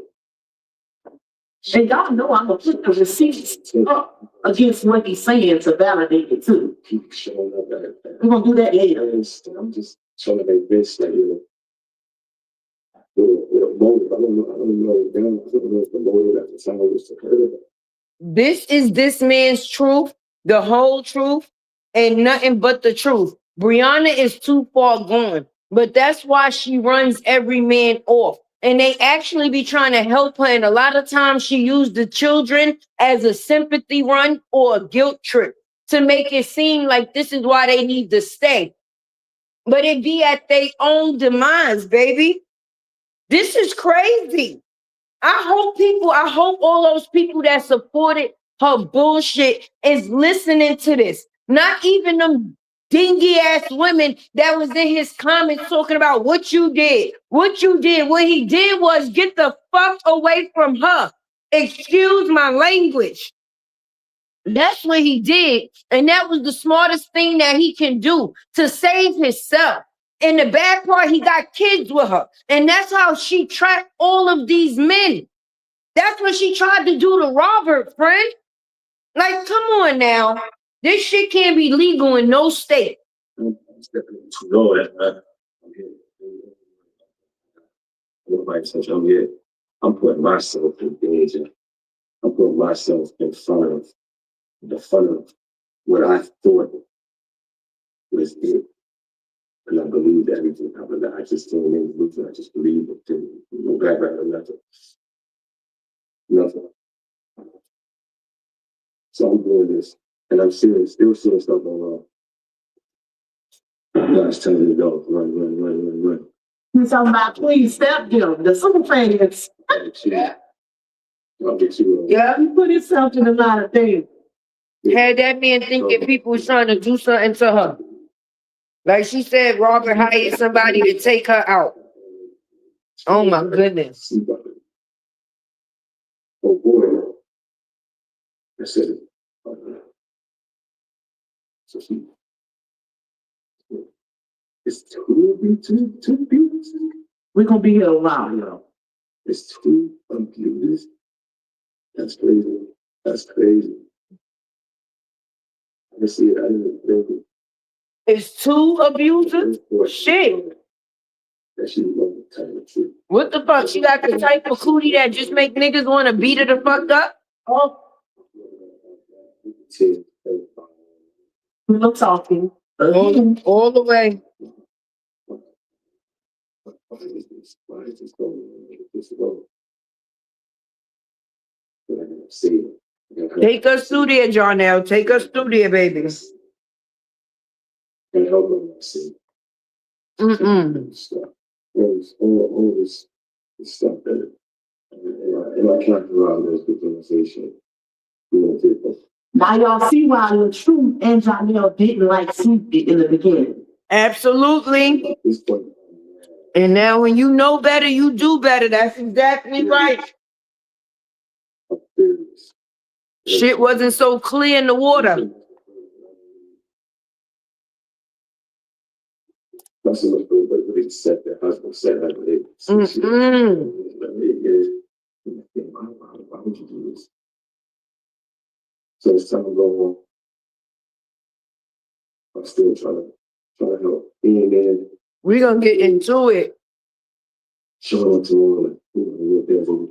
And y'all know I'm gonna put the receipts up against what he's saying to validate it too. Keep showing up that. We're gonna do that later. I'm just trying to make this like with a motive. I don't know if the motive at the time was to hurt her. This is this man's truth, the whole truth, and nothing but the truth. Brianna is too far gone, but that's why she runs every man off. And they actually be trying to help her. And a lot of times she used the children as a sympathy run or a guilt trip to make it seem like this is why they need to stay. But it be at their own demise, baby. This is crazy. I hope all those people that supported her bullshit is listening to this. Not even them dingy ass women that was in his comments talking about what you did. What you did. What he did was get the fuck away from her. Excuse my language. That's what he did. And that was the smartest thing that he can do to save himself. And the bad part, he got kids with her. And that's how she tracked all of these men. That's what she tried to do to Robert, friend. Like, come on now. This shit can't be legal in no state. I'm putting myself in danger. I'm putting myself in front of what I thought was it. And I believed everything. I just came in with it. I just believed it. Didn't no background or nothing. So I'm doing this. And I'm still seeing stuff going on. God's telling me go, run. He's talking about please step him. The super fans. Yeah. I'll get you. Yeah. He put himself in a lot of things. Had that man thinking people was trying to do something to her. Like she said, Robert hired somebody to take her out. Oh my goodness. Oh boy. I said it. So she. It's two people. We're gonna be here a while, y'all. It's 2 computers. That's crazy. That's crazy. I can see it. I didn't think it. It's 2 abusers? Shit. That she was the type of truth. What the fuck? She got the type of cootie that just make niggas want to beat her the fuck up? Oh. We're talking. All the way. Why is this going? See. Take us through there, Johnell. Take us through there, baby. And help them see. Stuff. All this stuff that and I can't around this victimization. Now y'all see why the truth and Johnell didn't like Snoopy in the beginning. Absolutely. At this point, And now when you know better, you do better. That's exactly right. Shit wasn't so clear in the water. That's so much but they said their husband said that they why would you do this? So as time go on, I'm still trying to help. Being there, We're gonna get into it. showing to them what they're doing.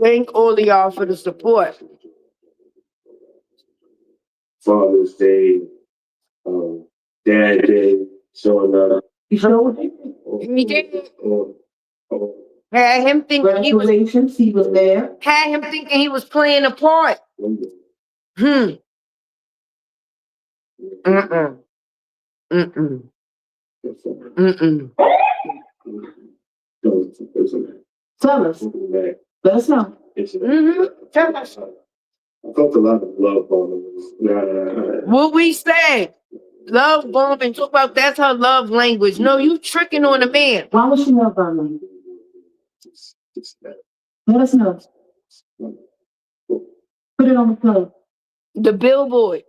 Thank all of y'all for the support. Father's Day, Dad Day, showing up. You showed it? He did. Had him thinking he was there. had him thinking he was playing a part. Mm-mm. Mm-mm. Mm-mm. Tell us. Let us know. Tell us. I felt a lot of love on him. What we say? Love bomb and talk about that's her love language. No, you tricking on a man. Why would she love our language? Let us know. Put it on the plug. The billboard.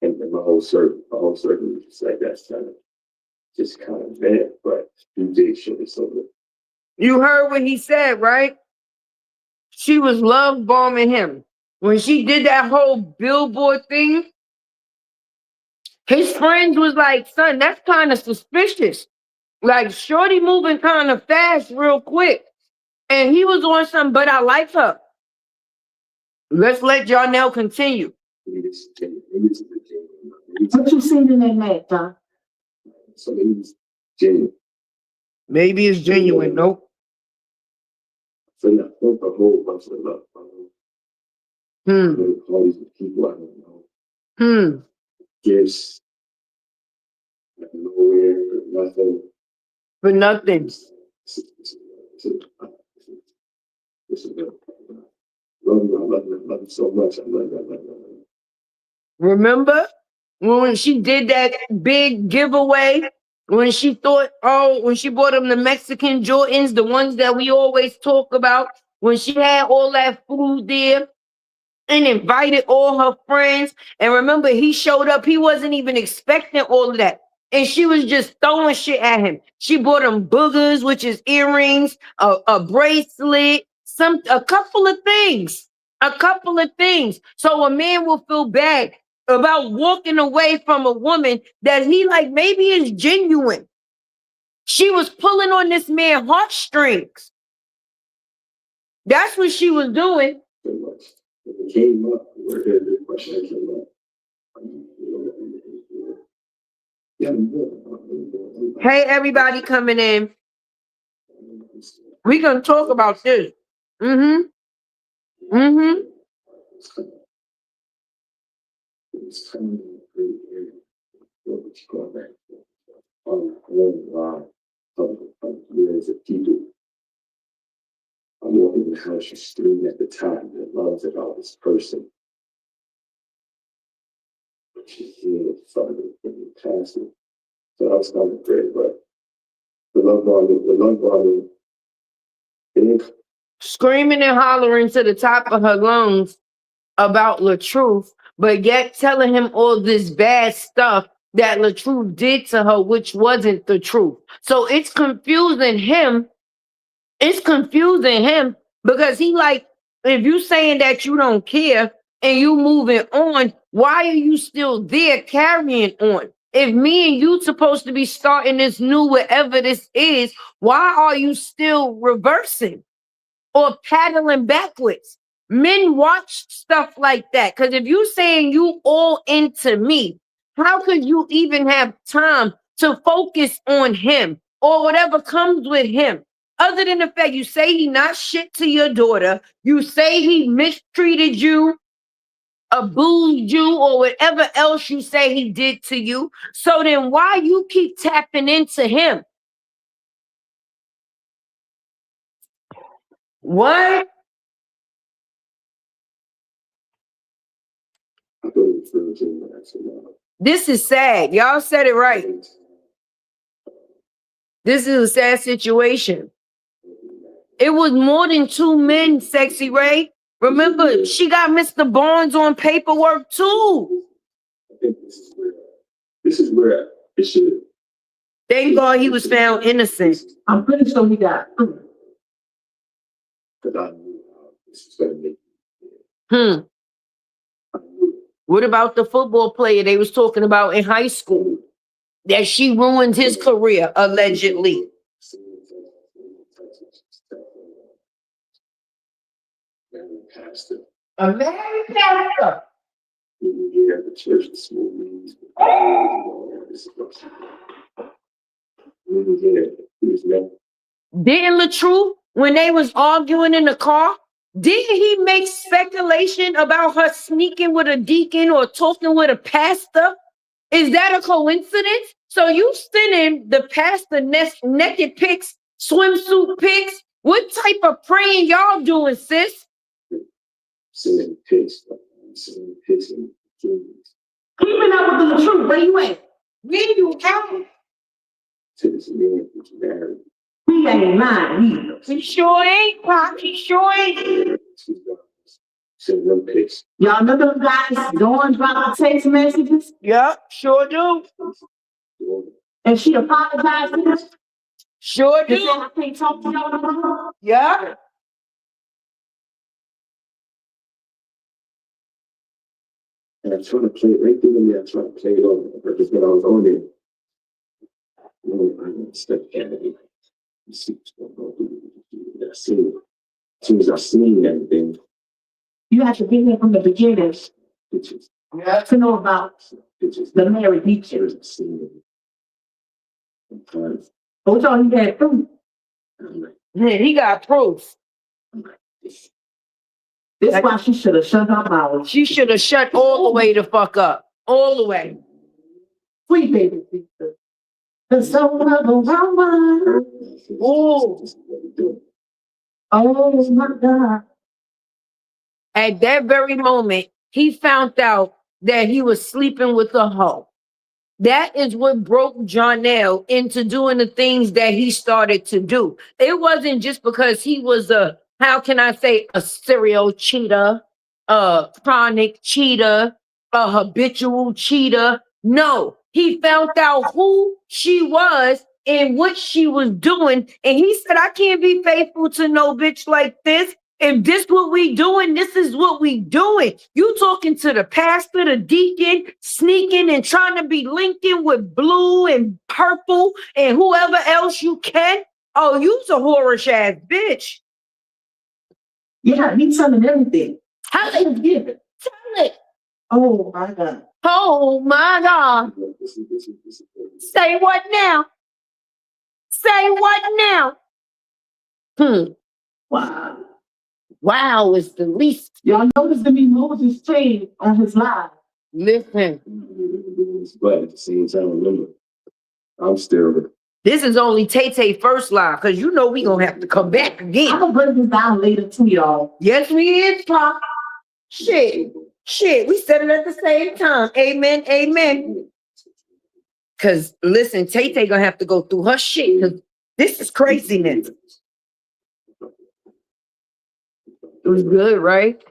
And my whole circle was just like that's kind of bad, but you did show me something. You heard what he said, right? She was love bombing him. When she did that whole billboard thing, his friends was like, son, that's kind of suspicious. Like, shorty moving kind of fast real quick. And he was on some, but I like her. Let's let Johnell continue. What you seen in that match, huh? So maybe it's genuine. Maybe it's genuine. Nope. So yeah, I felt a whole bunch of love. All these people I don't know. Gifts. Nowhere, nothing. For nothing. Love you so much. I love you. Remember when she did that big giveaway? When she thought, when she bought him the Mexican Jordans, the ones that we always talk about, when she had all that food there and invited all her friends. And remember, he showed up. He wasn't even expecting all of that. And she was just throwing shit at him. She bought him boogers, which is earrings, a bracelet, a couple of things. So a man will feel bad about walking away from a woman that he like maybe is genuine. She was pulling on this man's heartstrings. That's what she was doing. It came up. The question came up. Hey, everybody coming in. We gonna talk about this. It's kind of a great area. What you call that? Years of people. I'm walking in the house, she's screaming at the time that loves about this person. She's seeing it from the past. So that was kind of great, but the love bombing, screaming and hollering to the top of her lungs about the truth, but yet telling him all this bad stuff that LaTruth did to her, which wasn't the truth. So it's confusing him. It's confusing him because he like, if you saying that you don't care and you moving on, why are you still there carrying on? If me and you supposed to be starting this new whatever this is, why are you still reversing or paddling backwards? Men watch stuff like that. Because if you saying you all into me, how could you even have time to focus on him or whatever comes with him? Other than the fact you say he not shit to your daughter, you say he mistreated you, abused you, or whatever else you say he did to you. So then why you keep tapping into him? What? I thought it was real to actually. This is sad. Y'all said it right. This is a sad situation. It was more than 2 men, Sexy Ray. Remember, she got Mr. Barnes on paperwork too. I think this is where it should. Thank God he was found innocent. I'm pretty sure he got proof. Because I knew this was going to make. What about the football player they was talking about in high school? That she ruined his career, allegedly. Pastor. A married pastor. Yeah, the church is small. Didn't LaTruth, when they was arguing in the car, didn't he make speculation about her sneaking with a deacon or talking with a pastor? Is that a coincidence? So you sending the pastor naked pics, swimsuit pics? What type of praying y'all doing, sis? Sending pics. Keeping up with the truth, where you at? Where you at? To this man who's married. We ain't lying either. He sure ain't, Pop. He sure ain't. Send them pics. Y'all know them guys going drop the text messages? Yep, sure do. And she apologized to us? Sure She said, do. I can't talk to y'all no more. Yeah. And I try to play it right there in there. I try to play it on because when I was on it, I stepped at it. You see what's going on. I seen it. As soon as I seen everything, You have to be here from the beginning pictures, to know about pictures, the married teachers. I seen it. I'm trying to, But y'all, you had proof. I'm like, Yeah, he got proof. this. This is why she should have shut her mouth. She should have shut all the way the fuck up. All the way. Sweet baby sister. The soul of a woman. Ooh. Oh my God. At that very moment, he found out that he was sleeping with a hoe. That is what broke Johnell into doing the things that he started to do. It wasn't just because he was how can I say, a serial cheater, a chronic cheater, a habitual cheater. No, he found out who she was and what she was doing. And he said, I can't be faithful to no bitch like this. If this what we doing, this is what we doing. You talking to the pastor, the deacon, sneaking and trying to be linking with blue and purple and whoever else you can. Oh, you's a whorish ass bitch. Yeah, he's telling everything. Tell it. Give it. Tell it. Oh my God. Oh my God. Say what now? Say what now? Wow. Wow is the least. Y'all notice the Moses chain on his live. Listen, But at the same time, remember, I'm still. this is only Tay first live, because you know we gonna have to come back I'm again. gonna break this down later too, y'all. Yes, we is, Pop. Shit, we said it at the same time. Amen, amen. Because listen, Tay gonna have to go through her shit, because this is craziness. It was good, right?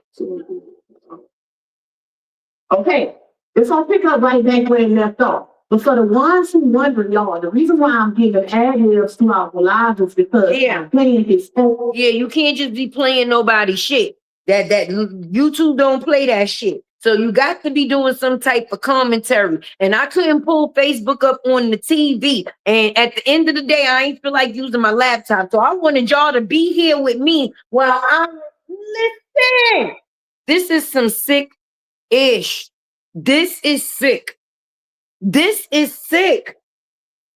Okay, it's gonna pick up right back where it left off. But for the ones who wonder, y'all, the reason why I'm giving adlibs to our lives is because I'm playing his phone. Yeah, you can't just be playing nobody's shit. That YouTube don't play that shit. So you got to be doing some type of commentary. And I couldn't pull Facebook up on the TV. And at the end of the day, I ain't feel like using my laptop. So I wanted y'all to be here with me while I'm listening. This is some sick-ish. This is sick. This is sick.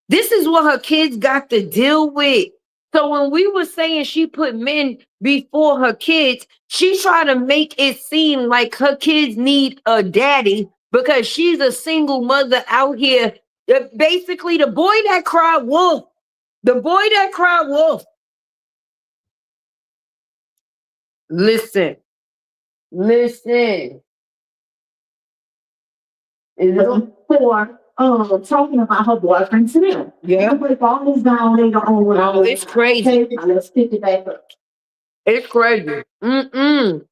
This is what her kids got to deal with. So when we were saying she put men before her kids, she tried to make it seem like her kids need a daddy because she's a single mother out here. Basically, the boy that cried wolf. The boy that cried wolf. Listen. For talking about her boyfriend to them. Yeah. We'll break all this down later on. Oh, it's crazy. Okay, now let's pick it back up. It's crazy. I'm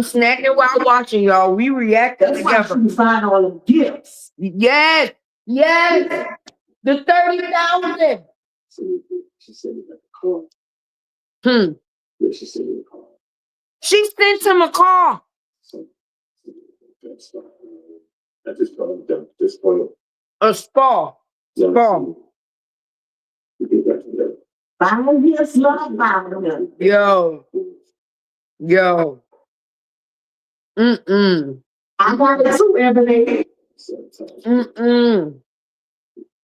snacking while watching, y'all. We reacted That's why together. she signed all the gifts. Yes. The 30,000. She said it at the car. Yeah, she said it in the car. She sent him a call. So that's fine. At this point, A spa. yeah, Spa. we get back together. 5 years love bound. Yo. I got it too, Ebony. Sometimes.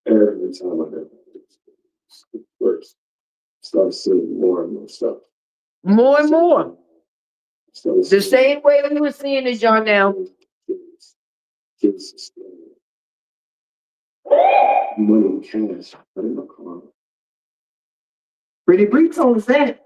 Every time I have it works. Start seeing more and more stuff. More and more. The same way we were seeing it, Johnell. Kids. Money in cash. I didn't know. Pretty Bree told us that.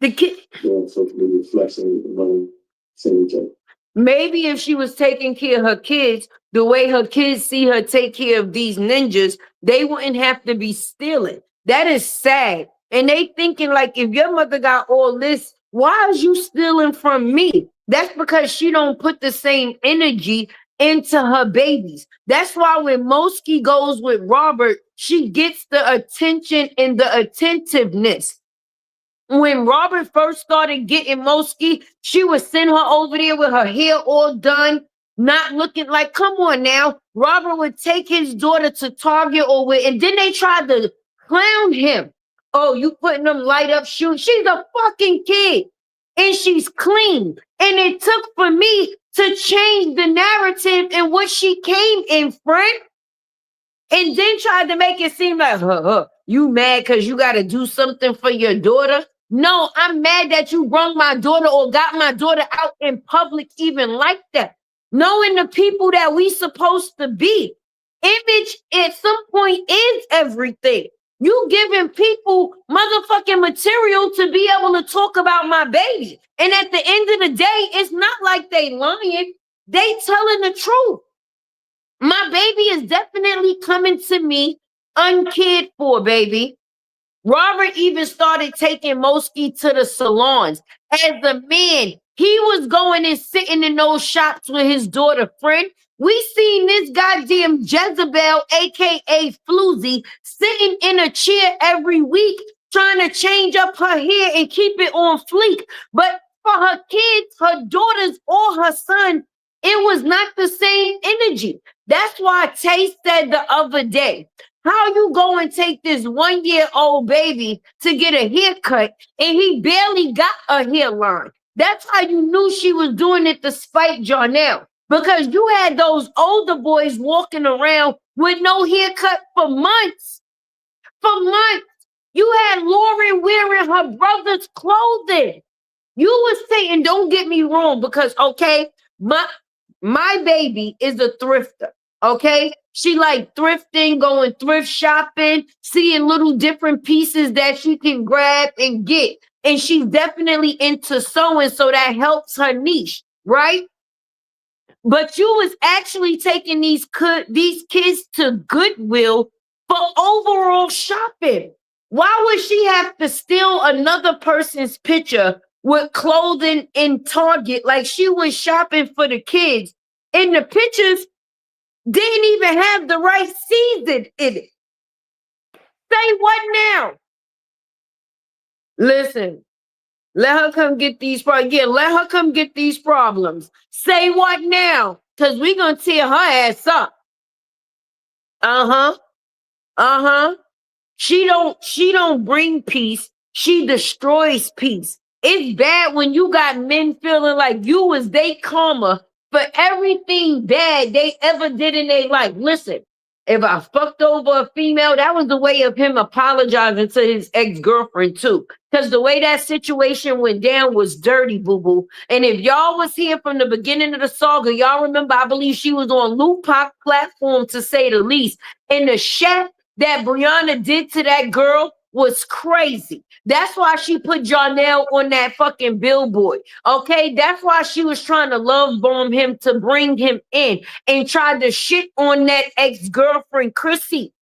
The kid. Yeah, social media flexing the money, saying each other. Maybe if she was taking care of her kids the way her kids see her take care of these ninjas, they wouldn't have to be stealing. That is sad. And they thinking like, if your mother got all this, why is you stealing from me? That's because she don't put the same energy into her babies. That's why when Mosky goes with Robert, she gets the attention and the attentiveness. When Robert first started getting Mosky, she would send her over there with her hair all done, not looking like, come on now. Robert would take his daughter to Target and then they tried to clown him. Oh, you putting them light up shoes. She's a fucking kid and she's clean. And it took for me to change the narrative in what she came in, friend. And then tried to make it seem like, you mad because you got to do something for your daughter? No, I'm mad that you brung my daughter or got my daughter out in public even like that. Knowing the people that we supposed to be. Image at some point is everything. You giving people motherfucking material to be able to talk about my baby. And at the end of the day, it's not like they lying. They telling the truth. My baby is definitely coming to me uncared for, baby. Robert even started taking Mosky to the salons. As a man, he was going and sitting in those shops with his daughter, friend. We seen this goddamn Jezebel, aka Floozy, sitting in a chair every week trying to change up her hair and keep it on fleek. But for her kids, her daughters, or her son, it was not the same energy. That's why Tay said the other day, how you go and take this 1-year-old baby to get a haircut and he barely got a hairline? That's how you knew she was doing it to spite Johnell. Because you had those older boys walking around with no haircut for months. For months. You had Lauren wearing her brother's clothing. You was saying, don't get me wrong, because, okay, my baby is a thrifter, okay? She like thrifting, going thrift shopping, seeing little different pieces that she can grab and get. And she's definitely into sewing, so that helps her niche, right? But you was actually taking these kids to Goodwill for overall shopping. Why would she have to steal another person's picture with clothing in Target like she was shopping for the kids? In the pictures, Didn't even have the right season in it. Say what now? Listen, let her come get these problems. Yeah, let her come get these problems. Say what now? Because we going to tear her ass up. Uh-huh. Uh-huh. She don't bring peace. She destroys peace. It's bad when you got men feeling like you was they karma for everything bad they ever did in their life. Listen, if I fucked over a female, that was the way of him apologizing to his ex-girlfriend too. Because the way that situation went down was dirty, boo-boo. And if y'all was here from the beginning of the saga, y'all remember, I believe she was on Lupac platform, to say the least. And the shit that Brianna did to that girl was crazy. That's why she put Johnell on that fucking billboard. Okay, that's why she was trying to love bomb him to bring him in and tried to shit on that ex-girlfriend, Chrissy.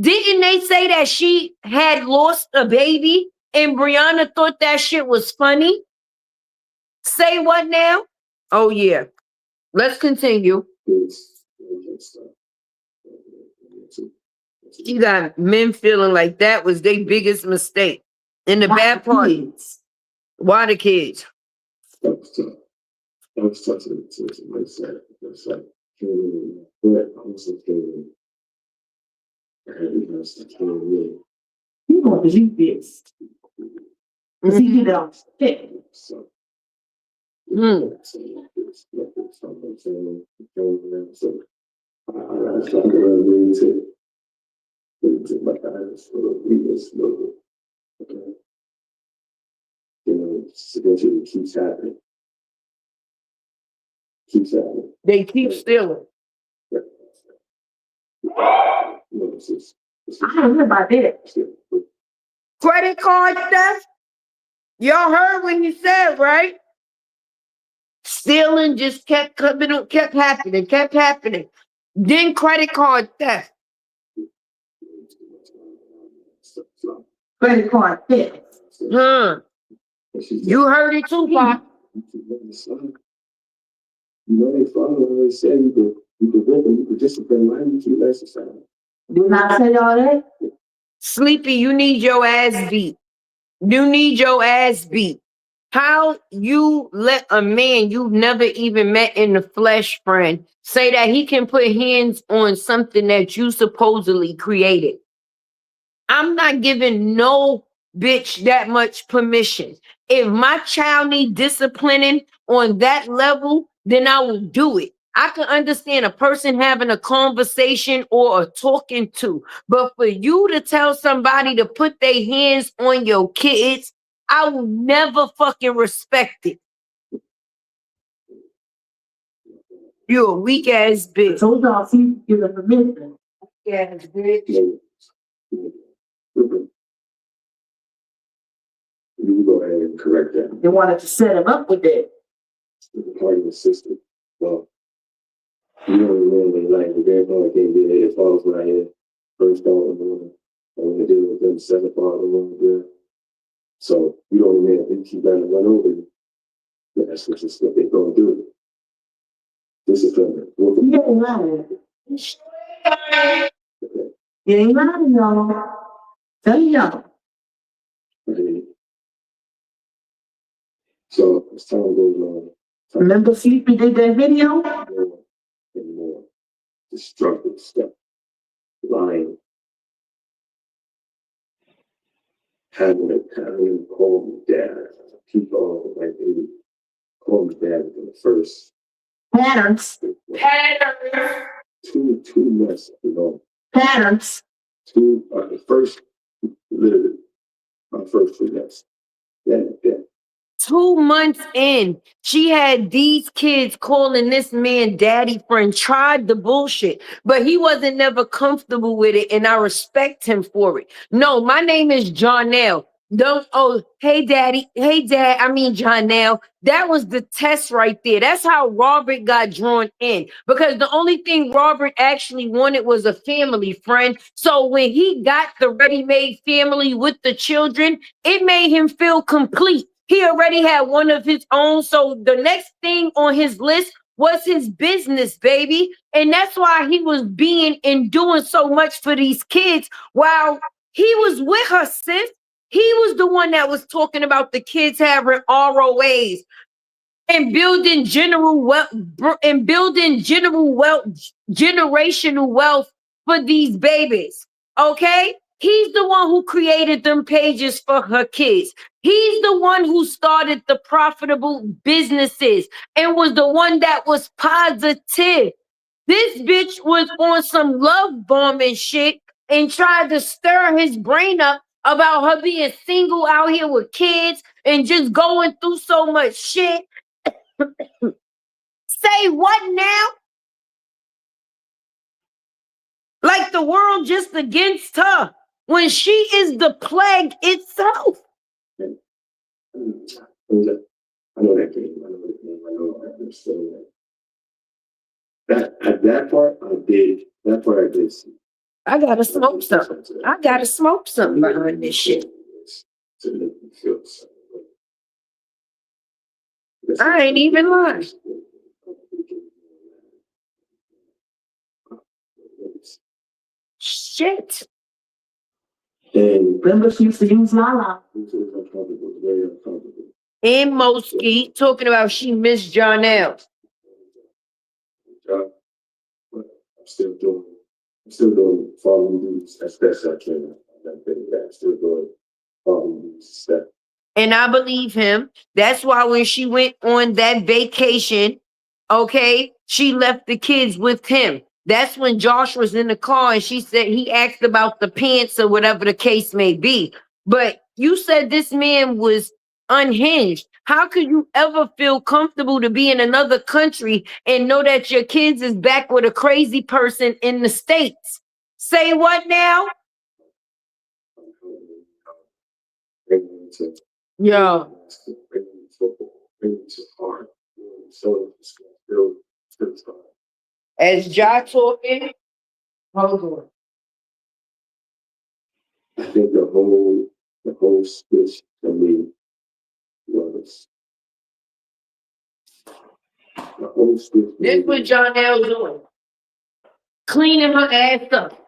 Didn't they say that she had lost a baby and Brianna thought that shit was funny? Say what now? Oh yeah. Let's continue. You got men feeling like that was their biggest mistake. And the bad part, why the kids? I was talking to myself. It's like, but I was feeling. I had to ask the You don't believe this. Because he did it on stick. So. Mm. So I started really to my eyes for the weakness. Okay. You know, eventually it keeps happening. Keeps happening. They keep stealing. Yeah. No, it's I don't know about that. Credit card theft? Y'all heard when you said, right? Stealing just kept coming on, kept happening. Then credit card theft. Credit card theft. Huh. You heard it too, Pop. You know, they father always said you could work and you could discipline, why you keep exercise? Did not say all that? Sleepy, you need your ass beat. You need your ass beat. How you let a man you've never even met in the flesh, friend, say that he can put hands on something that you supposedly created? I'm not giving no bitch that much permission. If my child need disciplining on that level, then I will do it. I can understand a person having a conversation or a talking to, but for you to tell somebody to put their hands on your kids, I will never fucking respect it. You're a weak ass bitch. So y'all see, give a permission. Weak ass bitch. You go ahead and correct that. They wanted to set him up with that. The part of the system. Well, you know really like the grandpa can't be there, falls right here. First thought in the morning. And when they deal with them, second thought in the morning. So you don't even think you gotta run over you. That's what they're gonna do. Discipline. You ain't lying. Okay. You ain't lying, y'all. Tell y'all. Okay. So as time goes on, Remember Sleepy did that video? more and more destructive stuff. Lying. Having him call me dad. People like they call me dad in the first Patterns. 2 months, you know. Patterns. The first literally my first 2 months. Yeah. 2 months in, she had these kids calling this man daddy friend, tried the bullshit, but he wasn't never comfortable with it, and I respect him for it. No, my name is Johnell. Hey daddy, hey dad, I mean Johnell. That was the test right there. That's how Robert got drawn in, because the only thing Robert actually wanted was a family, friend. So when he got the ready-made family with the children, it made him feel complete. He already had one of his own. So the next thing on his list was his business, baby. And that's why he was being and doing so much for these kids while he was with her, sis. He was the one that was talking about the kids having ROAs and building generational wealth for these babies. Okay? He's the one who created them pages for her kids. He's the one who started the profitable businesses and was the one that was positive. This bitch was on some love bombing shit and tried to stir his brain up about her being single out here with kids and just going through so much shit. Say what now? Like the world just against her when she is the plague itself. I know that game. I know the game. I know that. I'm saying that part I did. That part I did see. I gotta smoke something. I gotta smoke something behind this shit. To make you feel something. I ain't even lying. Shit. And Remember, she used to use Lala. very uncomfortable. In Moski talking about she missed Johnell. But I'm still doing following dudes as best I can. I'm still doing following dudes step. And I believe him. That's why when she went on that vacation, okay, she left the kids with him. That's when Josh was in the car and she said he asked about the pants or whatever the case may be. But you said this man was unhinged. How could you ever feel comfortable to be in another country and know that your kids is back with a crazy person in the States? Say what now? Yeah. As Ja talking, hold on. I think the whole switch for me was the whole switch. This what Johnell doing. Cleaning her ass up.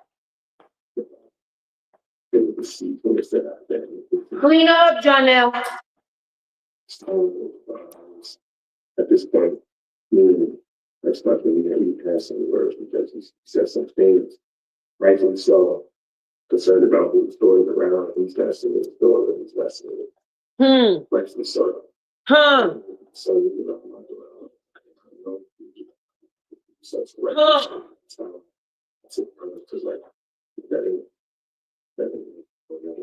Clean up, Johnell. So, at this point, that's not really that he has some words because he said some things, rightfully so, concerned about who's doing around, who's not seeing his daughter, who's not seeing it. Rightfully so. So, I'm not doing so it's right. So, because like, that ain't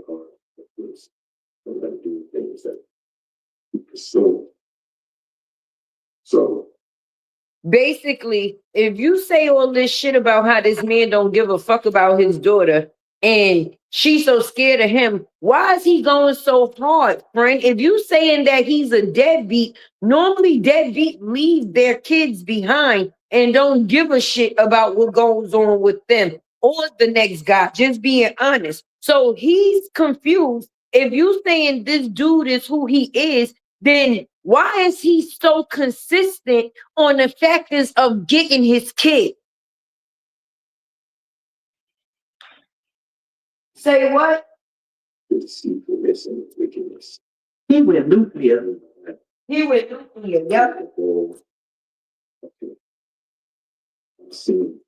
hard. I'm going to do things that you pursue. So basically, if you say all this shit about how this man don't give a fuck about his daughter and she's so scared of him, why is he going so hard, friend? If you saying that he's a deadbeat, normally deadbeat leave their kids behind and don't give a shit about what goes on with them or the next guy, just being honest. So he's confused. If you saying this dude is who he is, then why is he so consistent on the factors of getting his kid? Say what? deceitfulness and wickedness. He went nuclear. He went nuclear, yep. I've seen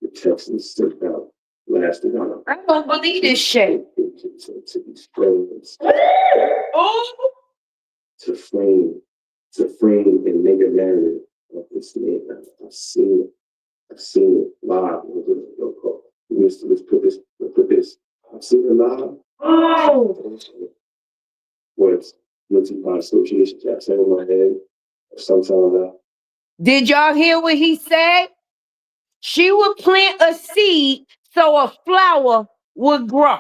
the Texans sent out last night. I don't believe this shit. To these frames. Oh! To frame and make a narrative of this man. I've seen it live. Let's put this. I've seen it live. Oh! What's guilty by association? I said in my head sometime now. Did y'all hear what he said? She would plant a seed so a flower would grow.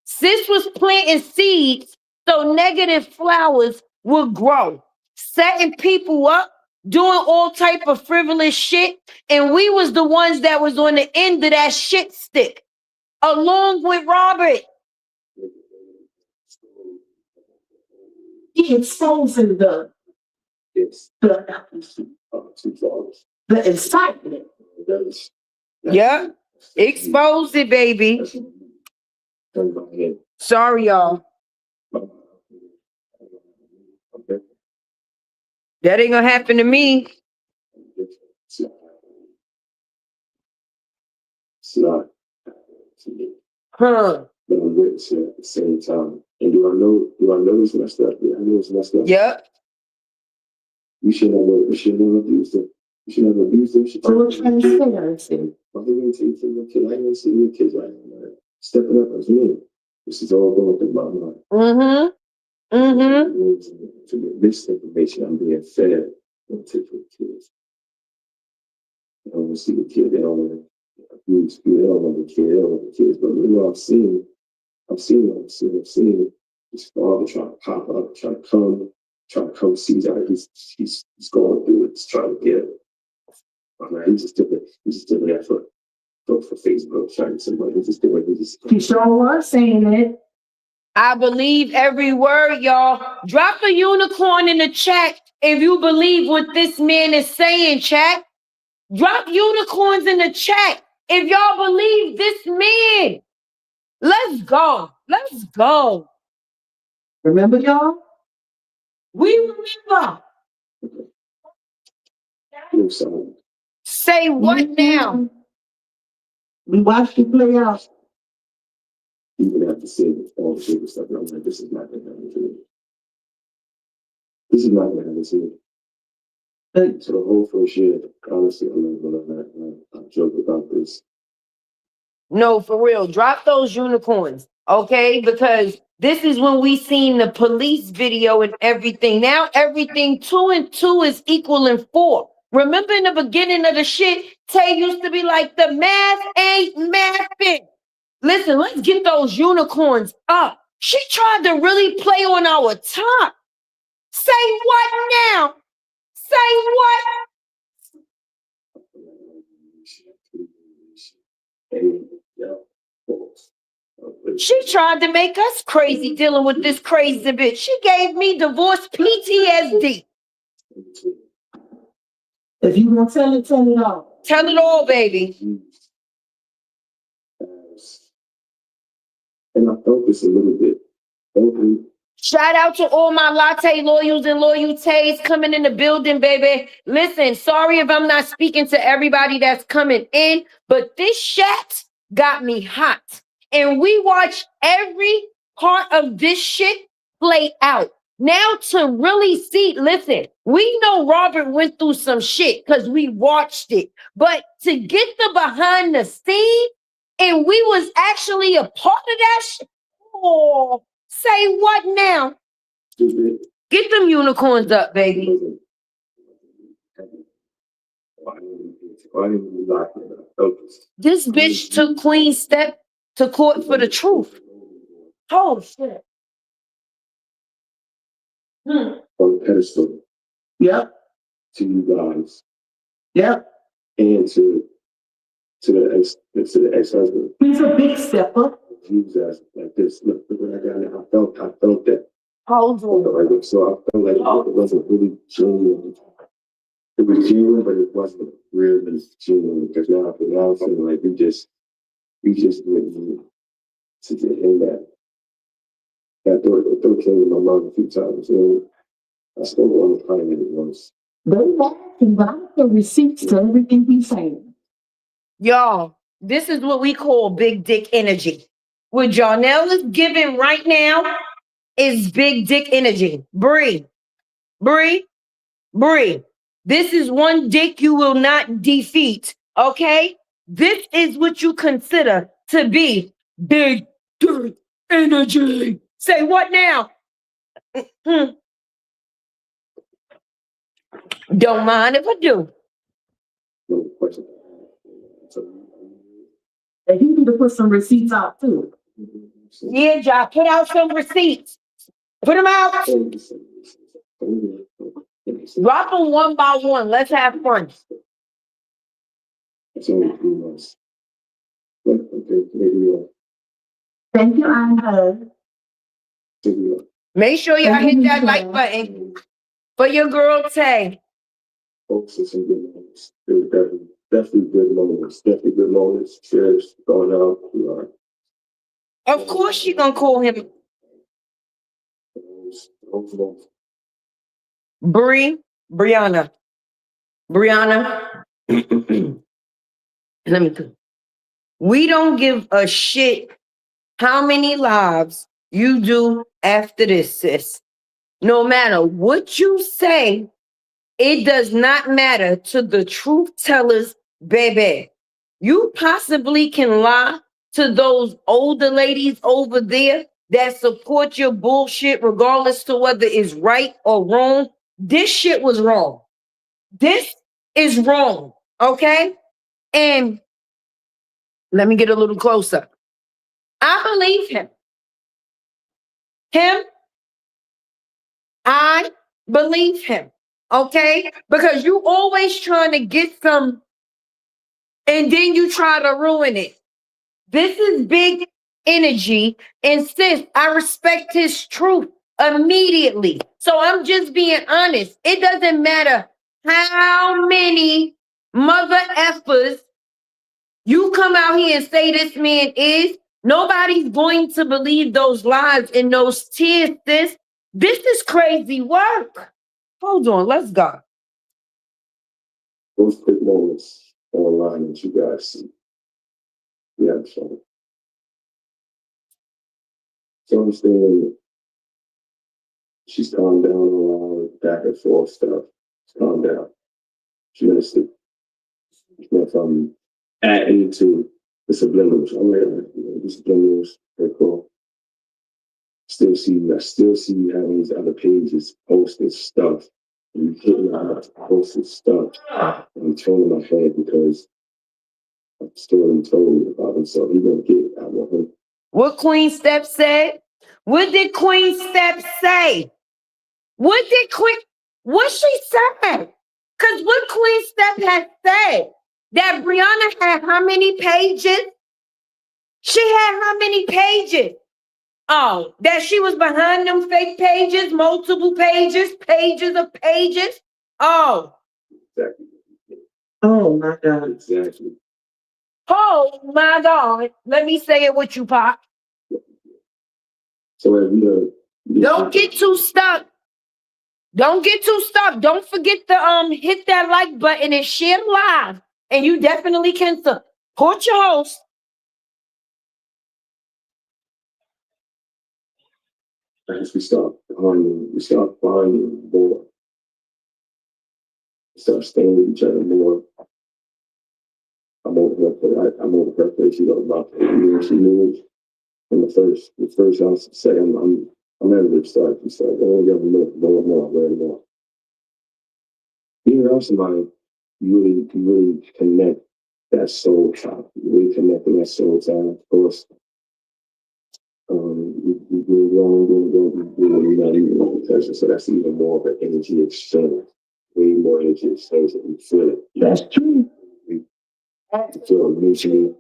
Sis was planting seeds so negative flowers would grow, setting people up, doing all type of frivolous shit, and we was the ones that was on the end of that shit stick, along with Robert. He exposing the It's The too far. excitement. That's- Yeah. Expose it, baby. that's- turn my head. Sorry, y'all. Okay. That ain't gonna happen to me. It's not. It's not. To me. Huh. But I'm witnessing it at the same time. And do I know it's messed up? Yeah, I know it's messed up. Yep. You should never abuse them. You should never abuse them. You should Full transparency. I'm going to take your kid. I ain't gonna see your kids right now. Stepping up as me. This is all going through my mind. Mm-hmm. Mm-hmm. To get misinformation, I'm being fed. Don't take your kids. I don't want to see the kid. They don't want to abuse you. They don't want the kid. They don't want the kids. But you know, I've seen his father trying to pop up, trying to come see that he's going through it, he's trying to get it. I'm like, he's just doing that for Facebook, trying to somebody. He sure was saying it. I believe every word, y'all. Drop a unicorn in the chat if you believe what this man is saying, chat. Drop unicorns in the chat if y'all believe this man. Let's go. Let's go. Remember, y'all? We remember. Say what now? We watched it play out. Even after seeing all the paper stuff, I'm like, this is not going to happen to me. This is not going to happen to me. So the whole first year, honestly, I joke about this. No, for real. Drop those unicorns, okay? Because this is when we seen the police video and everything. Now everything 2 and 2 is equaling 4. Remember in the beginning of the shit, Tay used to be like, the math ain't mathing. Listen, let's get those unicorns up. She tried to really play on our top. Say what now? Say what? She tried to make us crazy dealing with this crazy bitch. She gave me divorce PTSD. If you gonna tell it all. Tell it all, baby. And I felt this a little bit. Shout out to all my latte loyals and loyalties coming in the building, baby. Listen, sorry if I'm not speaking to everybody that's coming in, but this chat got me hot. And we watched every part of this shit play out. Now to really see, listen, we know Robert went through some shit because we watched it. But to get the behind the scene, and we was actually a part of that shit. Oh, say what now? Get them unicorns up, baby. This bitch took Queen Step to court for the truth. Oh shit. On the pedestal. Yep. To you guys. Yep. And to the ex-husband. He's a big stepper. Use as like this. Look what I got now. I felt that. Hold on. So I felt like it wasn't really genuine. It was genuine, but it wasn't really genuine because now I'm feeling like you just went to get in that. That thought came in my mind a few times. And I still want to find it once. They laughing, but I have the receipts to everything he's saying. Y'all, this is what we call big dick energy. What Johnell is giving right now is big dick energy. Bree. This is one dick you will not defeat, okay? This is what you consider to be big dick energy. Say what now? Don't mind if I do. No question. And he need to put some receipts out too. Yeah, Ja, put out some receipts. Put them out. Drop them one by one. Let's have fun. It's only 3 months. Thank you, I heard. Make sure y'all hit that like button. For your girl Tay. Folks, it's some good moments. It was definitely good moments. Definitely good moments. Cheers. Going out. We are. Of course she gonna call him Those moments. Brianna. Let me tell you. We don't give a shit how many lives you do after this, sis. No matter what you say, it does not matter to the truth tellers, baby. You possibly can lie to those older ladies over there that support your bullshit, regardless to whether it's right or wrong. This shit was wrong. This is wrong. Okay? And let me get a little closer. I believe him. I believe him. Okay? Because you always trying to get some and then you try to ruin it. This is big energy. And sis, I respect his truth immediately. So I'm just being honest. It doesn't matter how many mother effers you come out here and say this man is. Nobody's going to believe those lies and those tears, sis. This is crazy work. Hold on, let's go. Those quick moments online that you guys see. Yeah, so I'm saying she's calmed down on back and forth stuff. She's calmed down. She understood. If I'm adding to the subliminals, I'm like, the subliminals, they're cool. I still see having these other pages posting stuff. And you hitting out posting stuff. I'm turning my head because I'm still told about him, so he's gonna get it. I want him. What Queen Steph said? What did Queen Steph say? What she said? Because what Queen Steph had said, that Brianna had how many pages? She had how many pages? Oh, that she was behind them fake pages, multiple pages, pages of pages. Oh. Exactly. Oh my God. Exactly. Oh my God. Let me say it with you, Pop. So if don't get too stuck. Don't get too stuck. Don't forget to hit that like button and share live. And you definitely can support your host. as we start finding more, we start staying with each other more. I'm over her place. She was about 8 years. She moved. And the first I said, I'm never going to start. She said, oh, you have more. Being around somebody, you really connect that soul time. You really connect in that soul time. Of course, you really not even on protection. So that's even more of an energy exchange. Way more energy exchange than you feel it. That's true. You feel emotionally.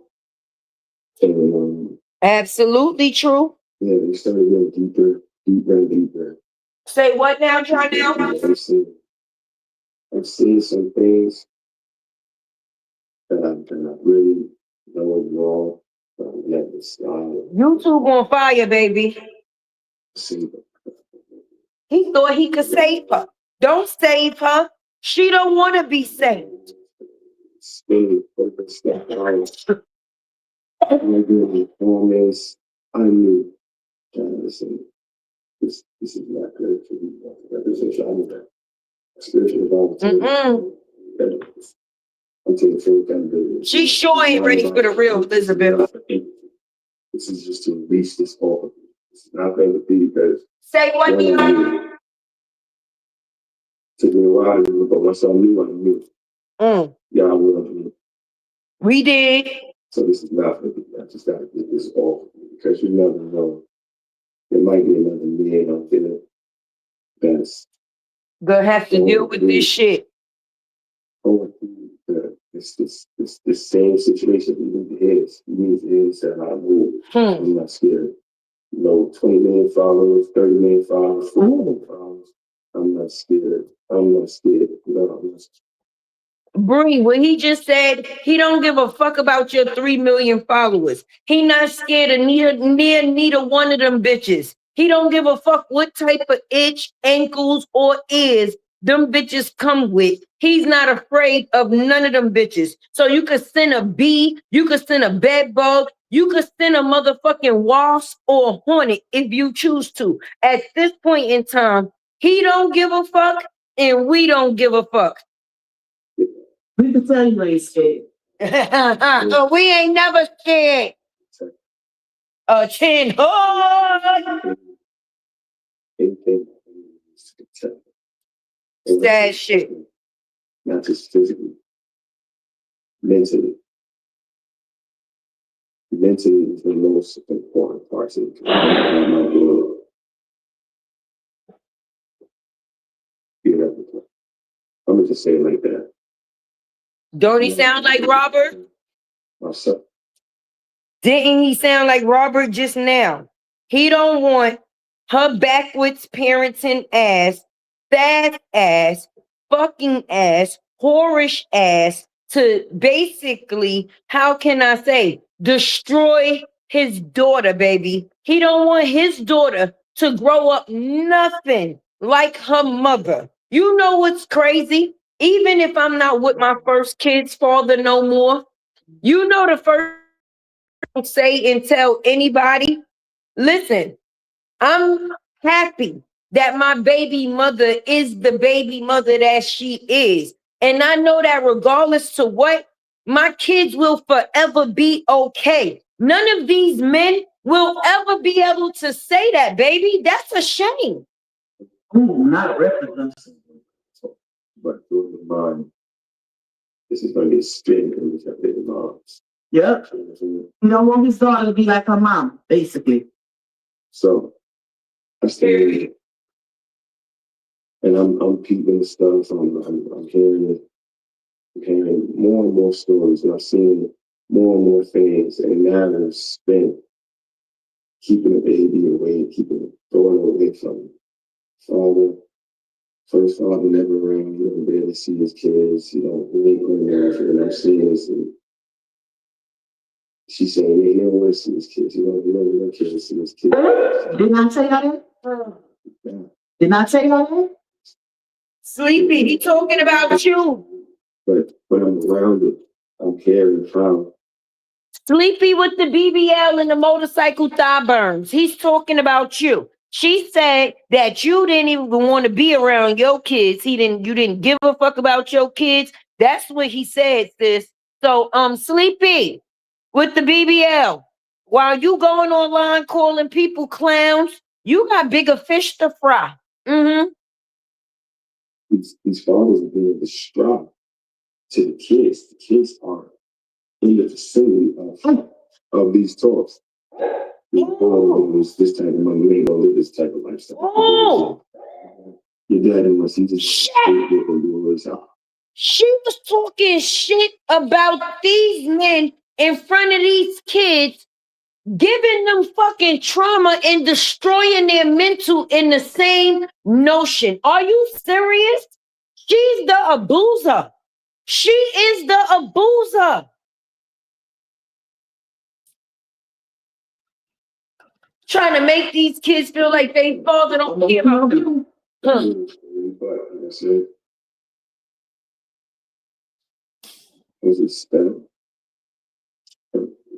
And absolutely true. yeah, we started getting deeper. Say what now, Johnell? I've seen some things that I really know is wrong. YouTube on fire, baby. See, He thought he could save her. Don't save her. She don't want to be saved. I knew, listen, this is not good for you. Representation, spiritual She sure ain't ready for the real Elizabeth. This is just to release this off. It's not going to be because. Say what now? Took me a while, but once I knew. Yeah, I will. We did. So this is not going to be. I just got to get this off because you never know. There might be another man out there that's gonna have to deal with this shit. Going through this same situation he needs his that I move. I'm not scared. 20 million followers, 30 million followers, 40 million followers. I'm not scared. I'm not scared. No, I'm not scared. Bree, what he just said, he don't give a fuck about your 3 million followers. He not scared of neither one of them bitches. He don't give a fuck what type of itch, ankles, or ears them bitches come with. He's not afraid of none of them bitches. So you could send a bee, you could send a bed bug, you could send a motherfucking wasp or a hornet if you choose to. At this point in time, he don't give a fuck and we don't give a fuck. We can tell you ain't scared. We ain't never scared. Chin. Oh! Anything. Sad shit. Not just physically. Mentally. Mentally is the most important part of it. I'm gonna just say it like that. Don't he sound like Robert? Myself. Didn't he sound like Robert just now? He don't want her backwards parenting ass, fat ass, fucking ass, whorish ass to basically, how can I say, destroy his daughter, baby. He don't want his daughter to grow up nothing like her mother. You know what's crazy? Even if I'm not with my first kid's father no more, you know the first say and tell anybody, listen, I'm happy that my baby mother is the baby mother that she is. And I know that regardless to what, my kids will forever be okay. None of these men will ever be able to say that, baby. That's a shame. Ooh, not representative. But through the mind, this is gonna get straight into the moms. Yep. You don't want his daughter to be like her mom, basically. So I stay and I'm peeping stuff. I'm hearing it. I'm hearing more and more stories, and I'm seeing more and more things. And it matters spent keeping the baby away, keeping the daughter away from father. First father never around. You don't barely see his kids. You know, he ain't going there. And I'm seeing this. And she's saying, yeah, you don't want to see his kids. You don't care to see his kids. Didn't I tell you that? Yeah. Didn't I tell you that? Sleepy, he talking about you. But when I'm around it, I'm caring, proud. Sleepy with the BBL and the motorcycle thigh burns. He's talking about you. She said that you didn't even want to be around your kids. You didn't give a fuck about your kids. That's what he said, sis. So, Sleepy with the BBL. While you going online calling people clowns, you got bigger fish to fry. Mm-hmm. These fathers are being distraught to the kids. The kids are in the vicinity of these talks. This type of money, you ain't gonna live this type of lifestyle. Oh. Your daddy must he just Shit. She was talking shit about these men in front of these kids, giving them fucking trauma and destroying their mental in the same notion. Are you serious? She's the abuser. She is the abuser. Trying to make these kids feel like they father don't care about them. Was it spell?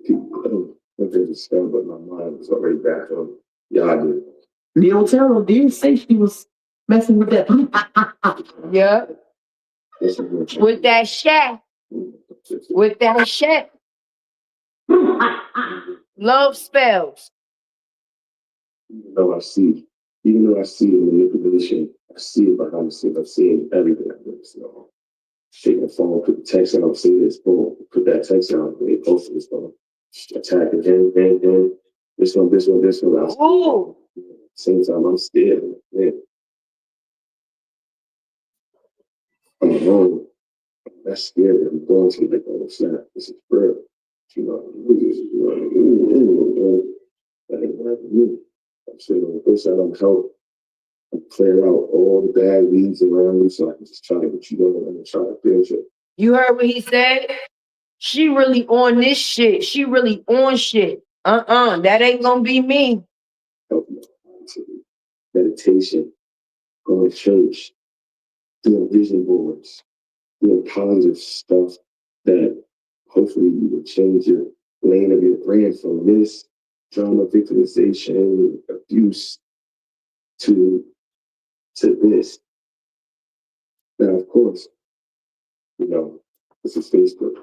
People, I don't think there's a spell, but my mind was already back on Yadi. Neil Terrell did say she was messing with that. Yeah. With that shit. With that shit. Love spells. Even though I see the manipulation, I see it behind the scenes. I'm seeing everything. So, take the phone, put the text out, see this, boom, put that text out, they posted this phone, attacking him, this one. Ooh. Same time, I'm scared, man. I'm alone. That's scary. I'm going to like, oh snap, this is real. You know, that ain't happening to me. I'm saying, on the first side, I'm helping. clear out all the bad weeds around me so I can just try to get you going and try to build you. You heard what he said? She really on this shit. She really on shit. That ain't gonna be me. Help you mentally. Meditation, going to church, doing vision boards, doing positive stuff that hopefully you will change your lane of your brain from this trauma victimization, abuse to this. Now, of course, this is Facebook.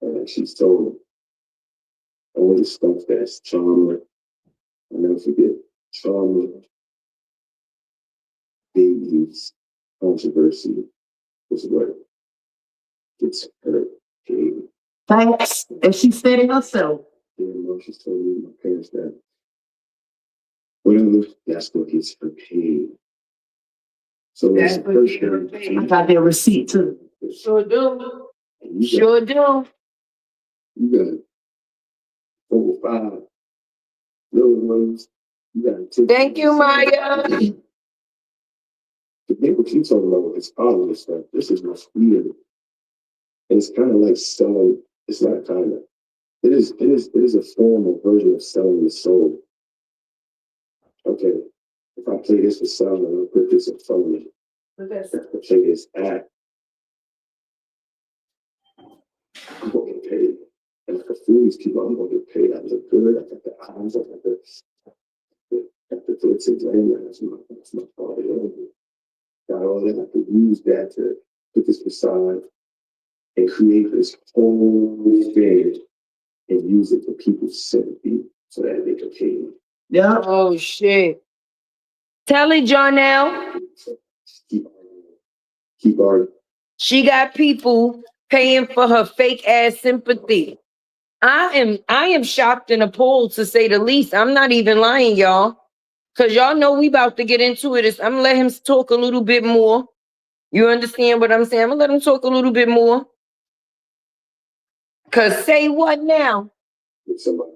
And she's told all the stuff that's trauma. I'll never forget trauma, babies, controversy was what gets her paid. Thanks. And she said it herself. Yeah, she's told me, my parents, that whatever, that's what gets her paid. So that's the first thing. I got their receipt too. Sure do. Sure do. You got 4 or 5 little ones. You got to take. Thank you, Maya. The thing what you talking about with this positive stuff, this is what's weird. And it's kind of like selling, it's not kind of, it is a form or version of selling the soul. Okay, if I play this for selling, I'm gonna put this in front of me. If I play this act, I'm gonna get paid. And if I fool these people, I'm gonna get paid. I look good, I got the eyes, I got the glitz and glamour, that's my body. Got all that, I could use that to put this facade and create this whole thing and use it for people's sympathy so that they can pay me. Yeah. Oh shit. Tell it, Johnell. Keep arguing. She got people paying for her fake ass sympathy. I am shocked and appalled, to say the least. I'm not even lying, y'all. Cause y'all know we about to get into it. I'm gonna let him talk a little bit more. You understand what I'm saying? I'm gonna let him talk a little bit more. Cause say what now? With somebody.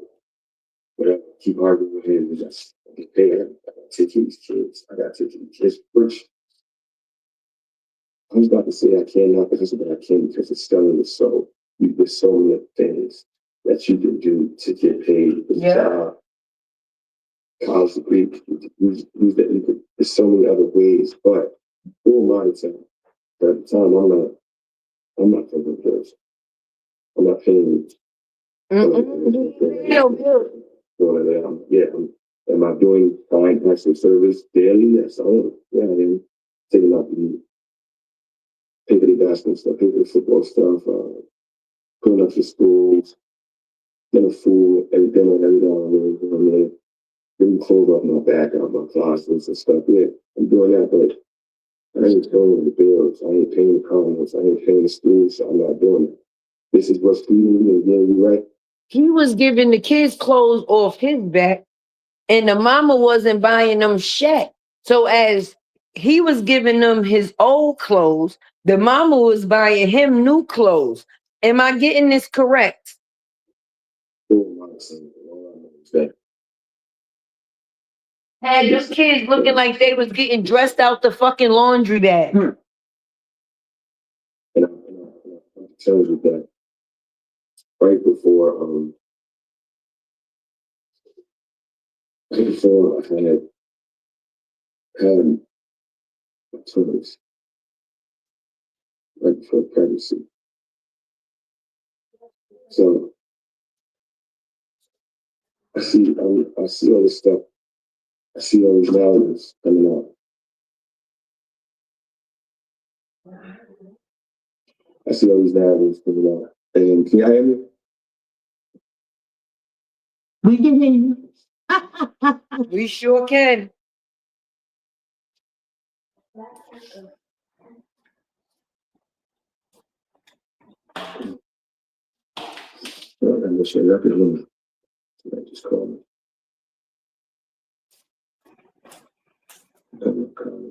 Whatever. Keep arguing with him. Just get paid. I gotta take these kids. I gotta take these kids first. I was about to say I cannot because but I can because it's selling the soul. There's so many things that you can do to get paid. Yeah. College degree, use that you could. There's so many other ways, but who am I to? But at the time, I'm not paying the bills. I'm not paying. Am I doing fine active service daily? Yes, I am. Yeah, I am taking out the paper the basketball stuff, paper the football stuff, putting up for schools, getting food, every dinner, every day. Getting clothes off my back, out my closets and stuff. Yeah, I'm doing that, but I ain't paying the bills. I ain't paying the comments. I ain't paying the schools, so I'm not doing it. This is what's feeding me and getting me right. He was giving the kids clothes off his back, and the mama wasn't buying them shit. So as he was giving them his old clothes, the mama was buying him new clothes. Am I getting this correct? Had those kids looking like they was getting dressed out the fucking laundry bag. And I tell you that right before I had my twins, right before pregnancy. So I see all this stuff. I see all these maladies coming out. I see all these maladies coming out. And can you hear me? We can hear you. We sure can. I'm gonna show you up in a minute. Just call me.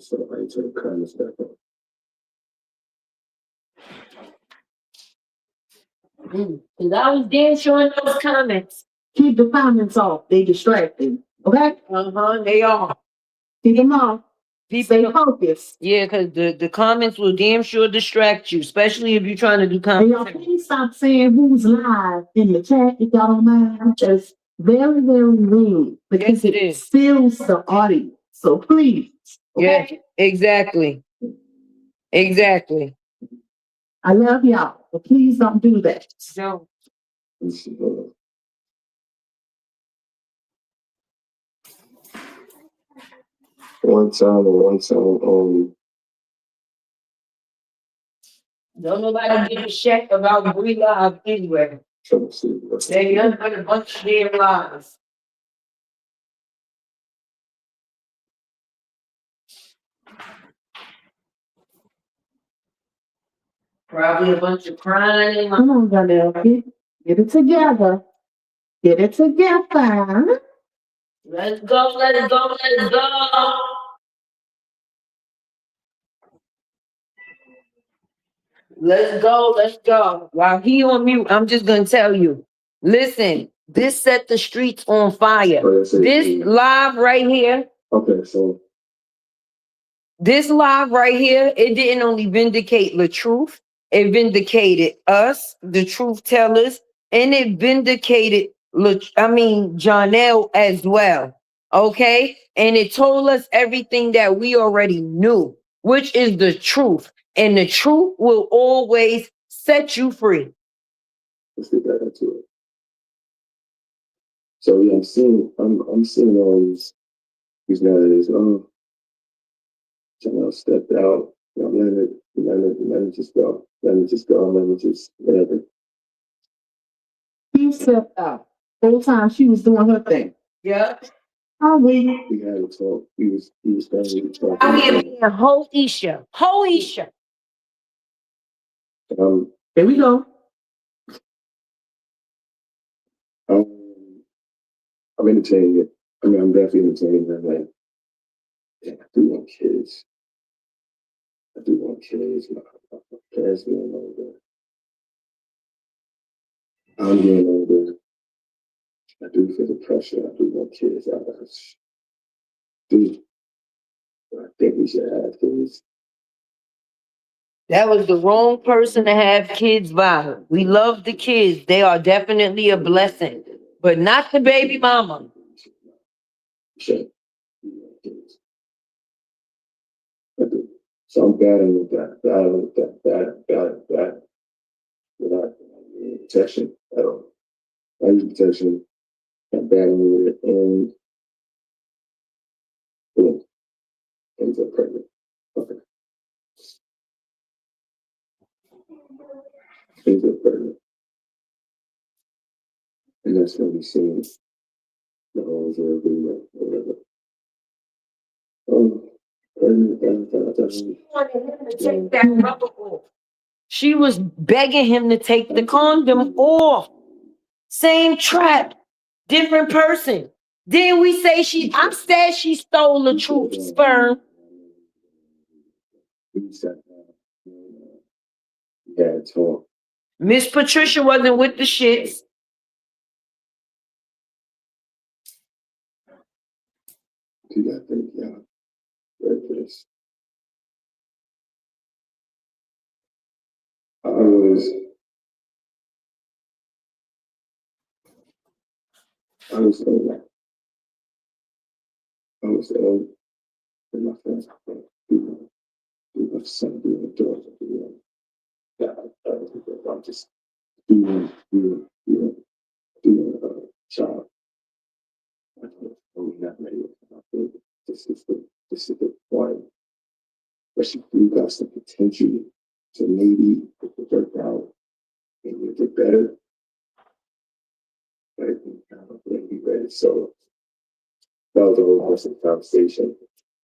So I turn the comments back on. Because I was there showing those comments. Keep the comments off. They distracting. Okay? They are. Keep them off. Stay focused. Yeah, because the comments will damn sure distract you, especially if you're trying to do And y'all comments. please stop saying who's live in the chat if y'all don't mind. That's very, very rude because Yes, it it is. steals the audience. So please. Yeah, Okay? exactly. Exactly. I love y'all, but please don't do that. So, One time and one time only. don't nobody give a shit about Bree Live anyway. Trying to see. They done put a bunch of damn lies. Probably a bunch of crying. Come on, Johnell. Get it together. Get it together. Let's go, let's go, let's go. Let's go, let's go. While he on mute, I'm just gonna tell you. Listen, this set the streets on fire. This live right here. Okay, so This live right here, it didn't only vindicate the truth, it vindicated us, the truth tellers, and it vindicated, Johnell as well. Okay? And it told us everything that we already knew, which is the truth. And the truth will always set you free. let's get back into it. So yeah, I'm seeing all these narratives. Johnell stepped out. Let me just go. Let me just go. Let me just whatever. He stepped out. Whole time she was doing her thing. Yeah. Oh, We had a talk. He was talking. I mean, being whole Isha. Whole Isha. Here we go. I'm entertaining it. I mean, I'm definitely entertaining them. Like, yeah, I do want kids. I do want kids. My parents getting older. I'm getting older. I do feel the pressure. I do want kids. I think we should have kids. That was the wrong person to have kids by. We love the kids. They are definitely a blessing, but not the baby mama. Sure. I do. So I'm battling with that, battling without protection at all. I use protection. I'm battling with it, and boom, ends up pregnant. Okay. Ends up pregnant. And that's when we see the whole video, whatever. She was begging him to take the condom off. Same trap, different person. Then we say I said she stole the truth sperm. Yeah, talk. Miss Patricia wasn't with the shits. Do that thing, yeah. Ready for this. I was saying that. I was ill with my friends. Do my son, do my daughter, I'm just doing a child. I'm not ready. I think this is the point. But she do got some potential to maybe if it work out and you get better. Right? Be ready. So that was the whole rest of the conversation.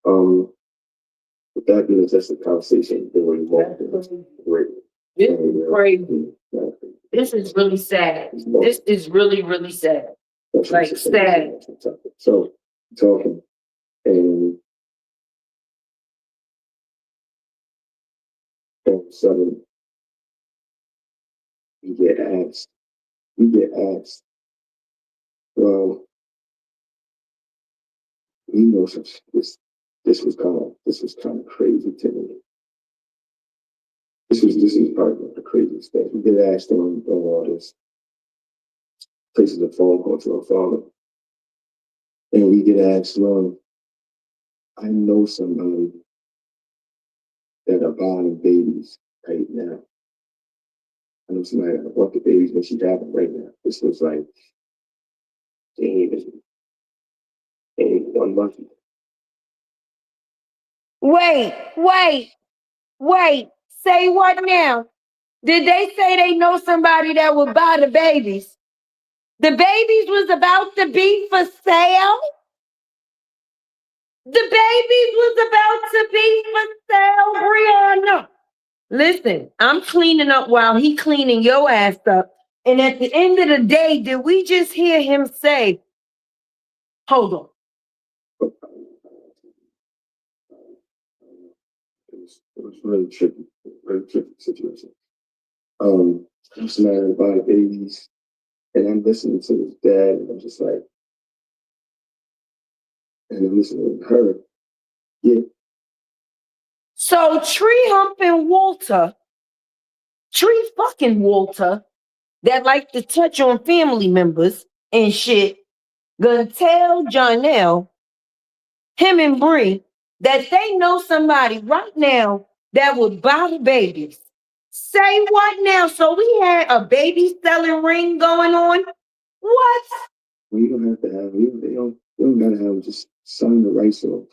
With that being just a conversation, there were multiple great. This is crazy. This is really sad. This is really, really sad. Like sad. So talking and all of a sudden we get asked, well, we know this was coming. this was kind of crazy to me. This is probably one of the craziest things. We get asked on all this. Places a phone call to our father. And we get asked, well, I know somebody that are buying babies right now. I know somebody that bought the babies when she's having right now. This was like, they ain't even 1 month. Wait. Say what now? Did they say they know somebody that would buy the babies? The babies was about to be for sale? The babies was about to be for sale, Brianna. Listen, I'm cleaning up while he cleaning your ass up. And at the end of the day, did we just hear him say, hold on. It was really tricky situation. I'm married about babies, and I'm listening to his dad, and I'm just like, and I'm listening to her. Yeah. So tree fucking Walter, that like to touch on family members and shit, gonna tell Johnell, him and Bree, that they know somebody right now that would buy the babies. Say what now? So we had a baby selling ring going on? What? We don't have to have, they don't gotta have, just sign the rights off.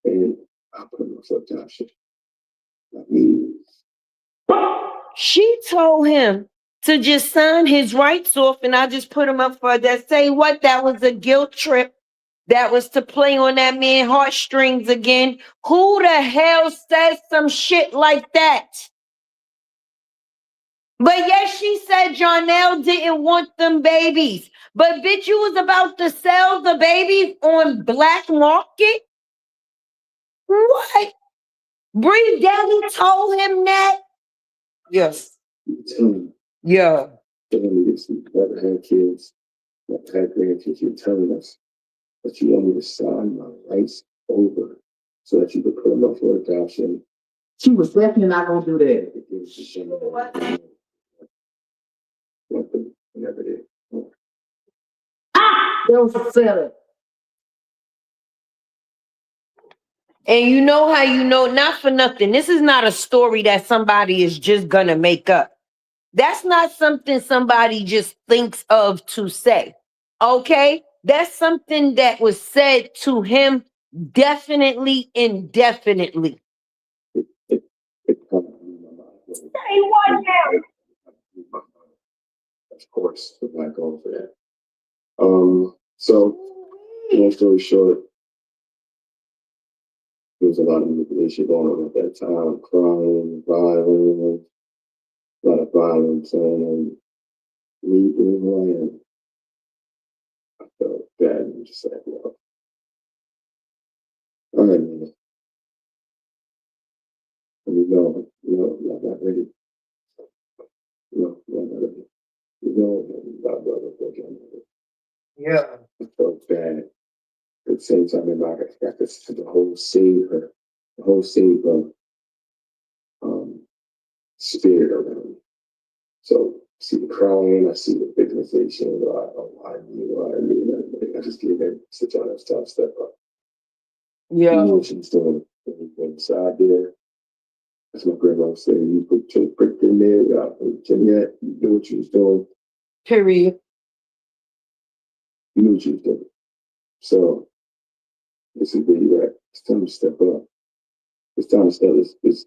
And I'll put myself down shit. Not me. She told him to just sign his rights off, and I just put him up for that. Say what? That was a guilt trip. That was to play on that man's heartstrings again. Who the hell says some shit like that? But yes, she said Johnell didn't want them babies. But bitch, you was about to sell the babies on black market? What? Bree Daddy told him that? Yes. You tell me. Yeah. Telling me this, you've never had kids, never had grandkids. You're telling us that you want me to sign my rights over so that you could put them up for adoption. She was definitely not gonna do that. It was just whatever it is. There was a seller. And you know how you know, not for nothing, this is not a story that somebody is just gonna make up. That's not something somebody just thinks of to say. Okay? That's something that was said to him definitely, indefinitely. It comes in my mind. Say what now? Of course, we're not going for that. So, long story short, there was a lot of manipulation going on at that time, crying, violence, a lot of violence, and me being who I am, I felt bad and just like, well, all right, man. And you're not ready. No, you're not ready. Blah, blah, blah, blah. Yeah. I felt bad. At the same time, I got this the whole save her spirit around me. So see the crying, I see the victimization. I just gave that sit down and step up. Yeah. You know what she was doing inside there. As my grandma said, you put your prick in there, Jeanette, you knew what you was doing. Period. You knew what you was doing. So this is where you're at. It's time to step up. It's time to step. It's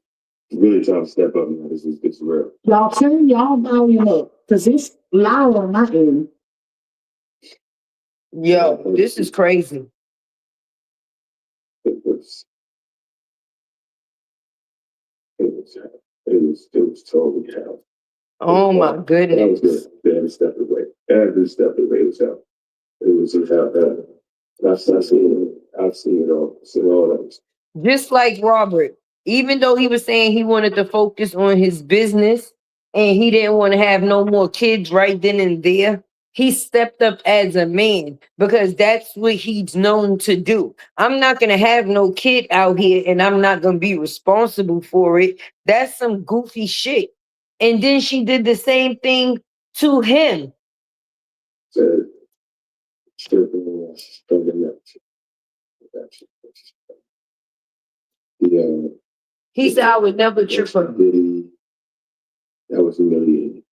really time to step up now. This is real. Y'all turn y'all volume up, cause it's loud on my end. Yo, this is crazy. It was totally hell. Oh my goodness. That was good. Every step of the way. Every step of the way was hell. It was just hell. I've seen it all. I've seen all that. Just like Robert, even though he was saying he wanted to focus on his business and he didn't want to have no more kids right then and there, He stepped up as a man because that's what he's known to do. I'm not going to have no kid out here and I'm not going to be responsible for it. That's some goofy shit. And then she did the same thing to him. So, He said, I would never trip her. That was humiliating.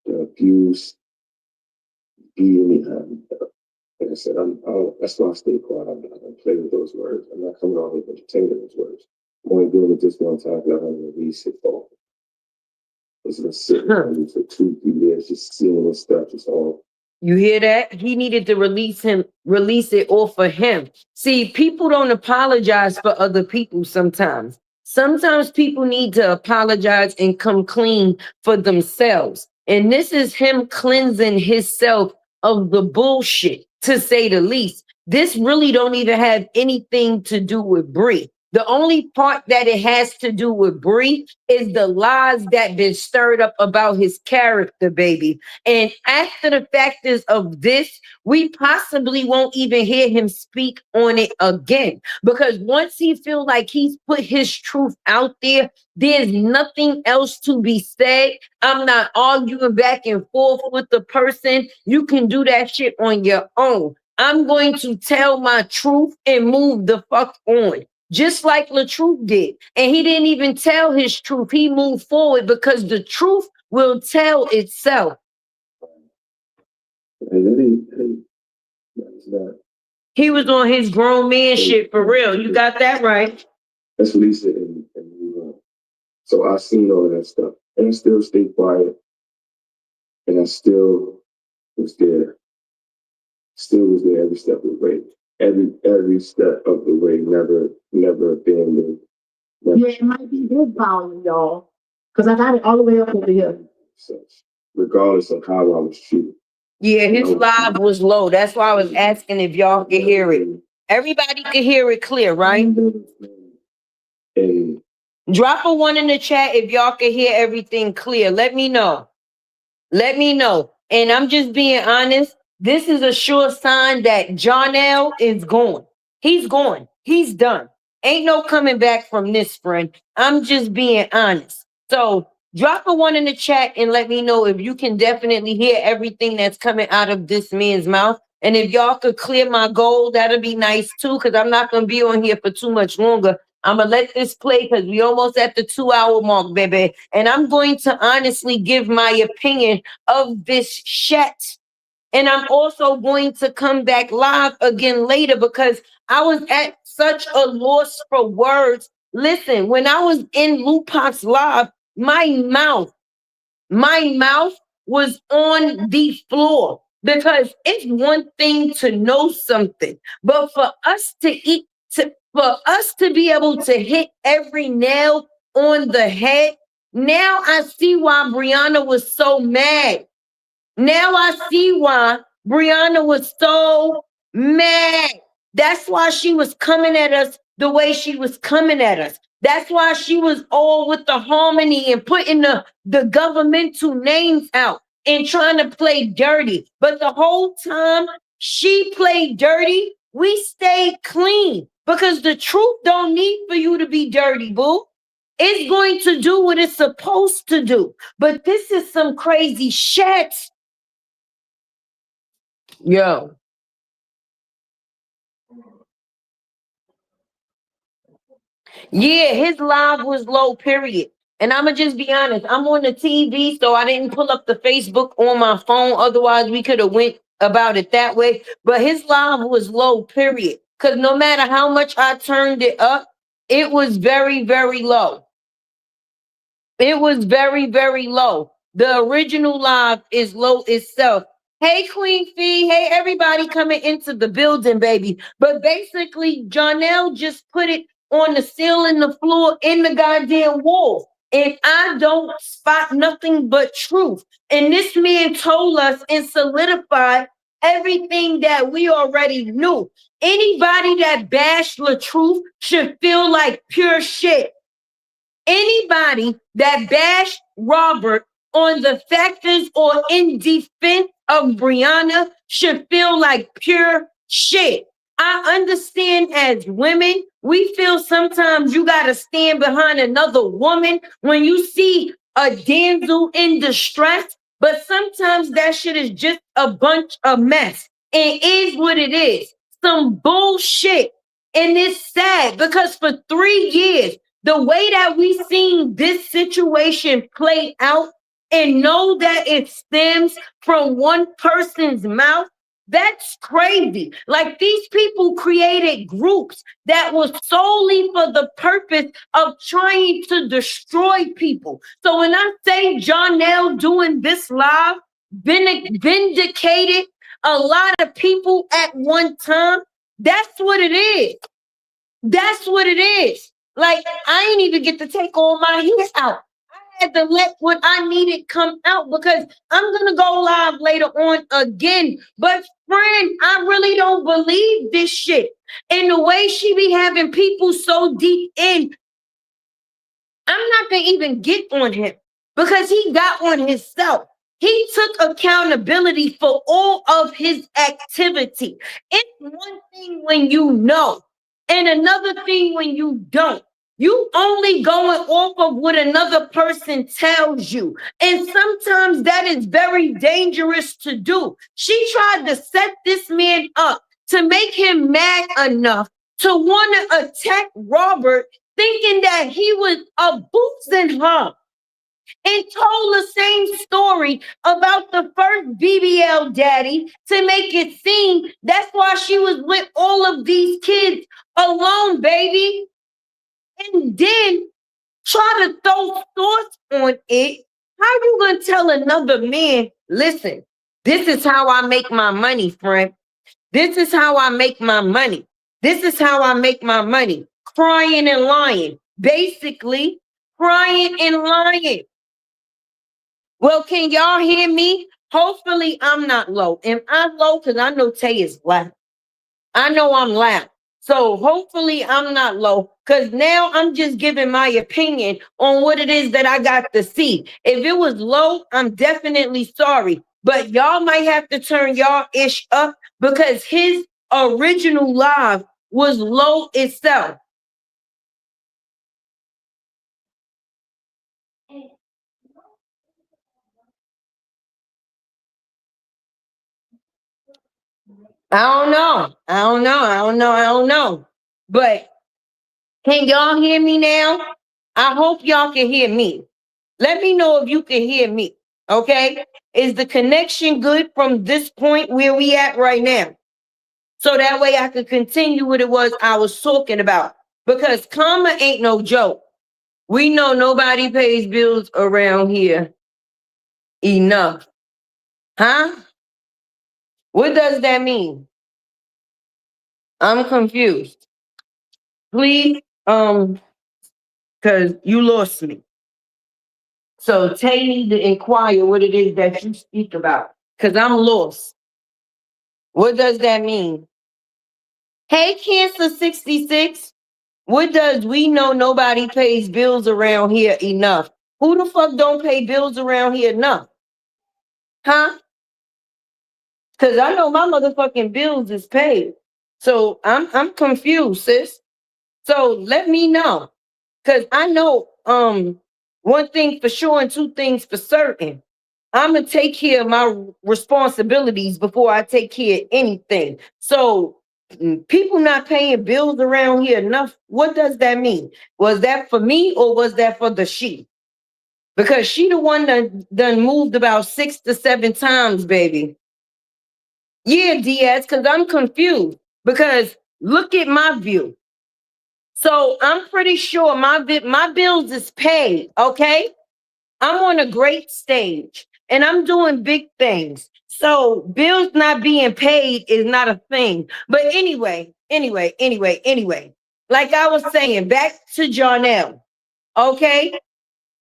The abuse, beating me. Like I said, that's why I stay quiet. I'm not going to play with those words. I'm not coming on here to entertain those words. I'm only doing it just one time because I want to release it all. It's been sitting on me for 2-3 years, just seeing this stuff. It's all. You hear that? He needed to release it off of him. See, people don't apologize for other people sometimes. Sometimes people need to apologize and come clean for themselves. And this is him cleansing himself of the bullshit, to say the least. This really don't even have anything to do with Bree. The only part that it has to do with Bree is the lies that been stirred up about his character, baby. And after the factors of this, we possibly won't even hear him speak on it again. Because once he feels like he's put his truth out there, there's nothing else to be said. I'm not arguing back and forth with the person. You can do that shit on your own. I'm going to tell my truth and move the fuck on. Just like LaTruth did. And he didn't even tell his truth. He moved forward because the truth will tell itself. He was on his grown man shit for real. You got that right. Let's release it and move on. So I seen all of that stuff. And I still stayed quiet. And I still was there. Still was there every step of the way. Every step of the way, never abandoned. Yeah, it might be this volume, y'all. Because I got it all the way up over here. Regardless of how I was treated. Yeah, his live was low. That's why I was asking if y'all could hear it. Everybody could hear it clear, right? And drop a 1 in the chat if y'all could hear everything clear. Let me know. Let me know. And I'm just being honest. This is a sure sign that Johnell is gone. He's gone. He's done. Ain't no coming back from this, friend. I'm just being honest. So drop a 1 in the chat and let me know if you can definitely hear everything that's coming out of this man's mouth. And if y'all could clear my goal, that'll be nice too, because I'm not going to be on here for too much longer. I'm going to let this play because we almost at the 2-hour mark, baby. And I'm going to honestly give my opinion of this shit. And I'm also going to come back live again later because I was at such a loss for words. Listen, when I was in Lupac's live, my mouth was on the floor because it's one thing to know something, but for us to be able to hit every nail on the head, now I see why Brianna was so mad. Now I see why Brianna was so mad. That's why she was coming at us the way she was coming at us. That's why she was all with the harmony and putting the governmental names out and trying to play dirty. But the whole time she played dirty, we stayed clean because the truth don't need for you to be dirty, boo. It's going to do what it's supposed to do. But this is some crazy shit. Yo. Yeah, his live was low, period. And I'ma just be honest, I'm on the TV, so I didn't pull up the Facebook on my phone. Otherwise, we could have went about it that way. But his live was low, period. Because no matter how much I turned it up, it was very, very low. It was very, very low. The original live is low itself. Hey, Queen Fee. Hey, everybody coming into the building, baby. But basically, Johnell just put it on the ceiling, the floor, in the goddamn wall. And I don't spot nothing but truth. And this man told us and solidified everything that we already knew. Anybody that bashed LaTruth should feel like pure shit. Anybody that bashed Robert on the factors or in defense of Brianna should feel like pure shit. I understand as women, we feel sometimes you got to stand behind another woman when you see a damsel in distress, but sometimes that shit is just a bunch of mess. It is what it is. Some bullshit. And it's sad because for 3 years, the way that we seen this situation play out and know that it stems from one person's mouth, that's crazy. Like these people created groups that was solely for the purpose of trying to destroy people. So when I say Johnell doing this live vindicated a lot of people at one time, that's what it is. That's what it is. Like, I ain't even get to take all my hair out. I had to let what I needed come out because I'm going to go live later on again. But friend, I really don't believe this shit. And the way she be having people so deep in, I'm not going to even get on him because he got on himself. He took accountability for all of his activity. It's one thing when you know, and another thing when you don't. You only going off of what another person tells you. And sometimes that is very dangerous to do. She tried to set this man up to make him mad enough to want to attack Robert, thinking that he was abusing her. And told the same story about the first BBL daddy to make it seem that's why she was with all of these kids alone, baby. And then try to throw thoughts on it. How you gonna tell another man, listen, this is how I make my money, friend. This is how I make my money. This is how I make my money. Crying and lying. Basically, crying and lying. Well, can y'all hear me? Hopefully I'm not low. Am I low? Because I know Tay is loud. I know I'm loud. So hopefully I'm not low because now I'm just giving my opinion on what it is that I got to see. If it was low, I'm definitely sorry. But y'all might have to turn y'all ish up because his original live was low itself. I don't know. But can y'all hear me now? I hope y'all can hear me. Let me know if you can hear me. Okay? Is the connection good from this point where we at right now? So that way I could continue what it was I was talking about. Because karma ain't no joke. We know nobody pays bills around here enough. Huh? What does that mean? I'm confused. Please, because you lost me. So Tay need to inquire what it is that you speak about. Because I'm lost. What does that mean? Hey, Cancer 66. What does we know nobody pays bills around here enough? Who the fuck don't pay bills around here enough? Huh? Because I know my motherfucking bills is paid. So I'm confused, sis. So let me know. Because I know one thing for sure and two things for certain. I'm going to take care of my responsibilities before I take care of anything. So people not paying bills around here enough, what does that mean? Was that for me or was that for the she? Because she the one that done moved about 6 to 7 times, baby. Yeah, Diaz, because I'm confused. Because look at my view. So I'm pretty sure my bills is paid, okay? I'm on a great stage and I'm doing big things. So bills not being paid is not a thing. But anyway. Like I was saying, back to Johnell. Okay?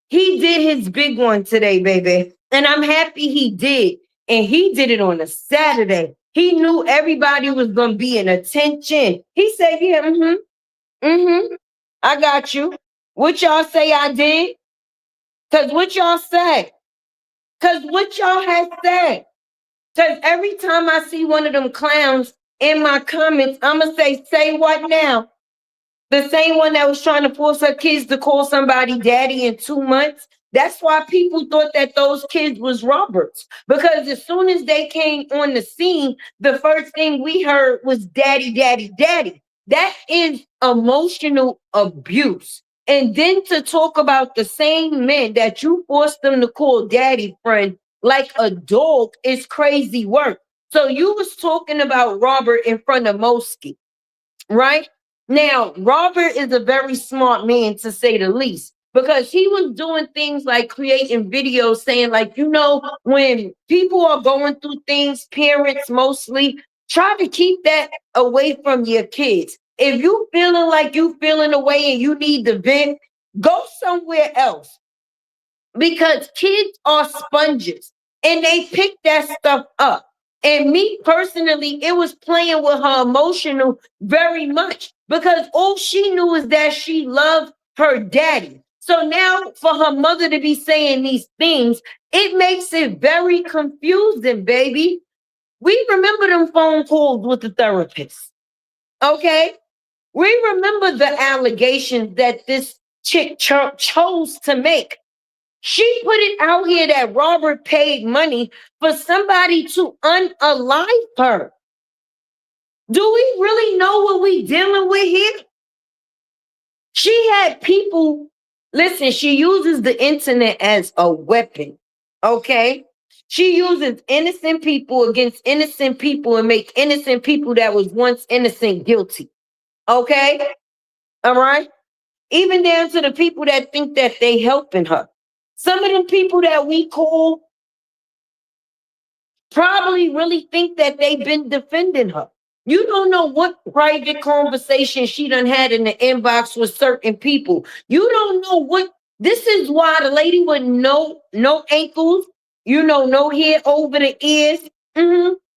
He did his big one today, baby. And I'm happy he did. And he did it on a Saturday. He knew everybody was gonna be in attention. He said, yeah, I got you. What y'all say I did? Because what y'all say? Cause what y'all had said. Cause every time I see one of them clowns in my comments, I'ma say what now? The same one that was trying to force her kids to call somebody daddy in 2 months. That's why people thought that those kids was Roberts. Because as soon as they came on the scene, the first thing we heard was daddy, daddy, daddy. That is emotional abuse. And then to talk about the same men that you forced them to call daddy, friend, like a dog is crazy work. So you was talking about Robert in front of Mosky, right? Now, Robert is a very smart man, to say the least, because he was doing things like creating videos saying, like, when people are going through things, parents mostly, try to keep that away from your kids. If you feeling like you feeling away and you need to vent, go somewhere else, because kids are sponges and they pick that stuff up. And me personally, it was playing with her emotional very much, because all she knew is that she loved her daddy. So now for her mother to be saying these things, it makes it very confusing, baby. We remember them phone calls with the therapist. Okay? We remember the allegations that this chick chose to make. She put it out here that Robert paid money for somebody to unalive her. Do we really know what we dealing with here? She had people, listen, she uses the internet as a weapon, okay? She uses innocent people against innocent people and make innocent people that was once innocent guilty, okay? All right? Even down to the people that think that they helping her. Some of them people that we call probably really think that they've been defending her. You don't know what private conversation she done had in the inbox with certain people. You don't know what. This is why the lady with no ankles, no hair over the ears.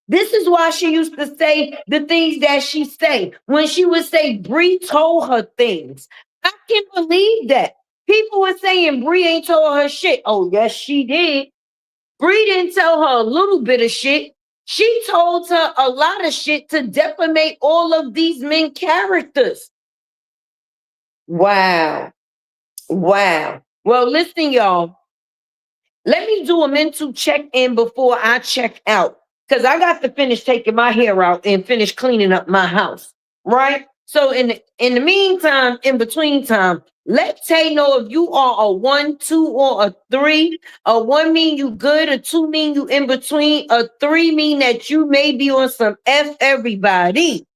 This is why she used to say the things that she say. When she would say Bree told her things. I can't believe that. People were saying Bree ain't told her shit. Oh, yes, she did. Bree didn't tell her a little bit of shit. She told her a lot of shit to defamate all of these men characters. Wow. Wow. Well, listen, y'all. Let me do a mental check-in before I check out, because I got to finish taking my hair out and finish cleaning up my house, right? So in the meantime, in between time, let Tay know if you are a 1, 2, or a 3. A 1 mean you good, a 2 mean you in between, a 3 mean that you may be on some F everybody.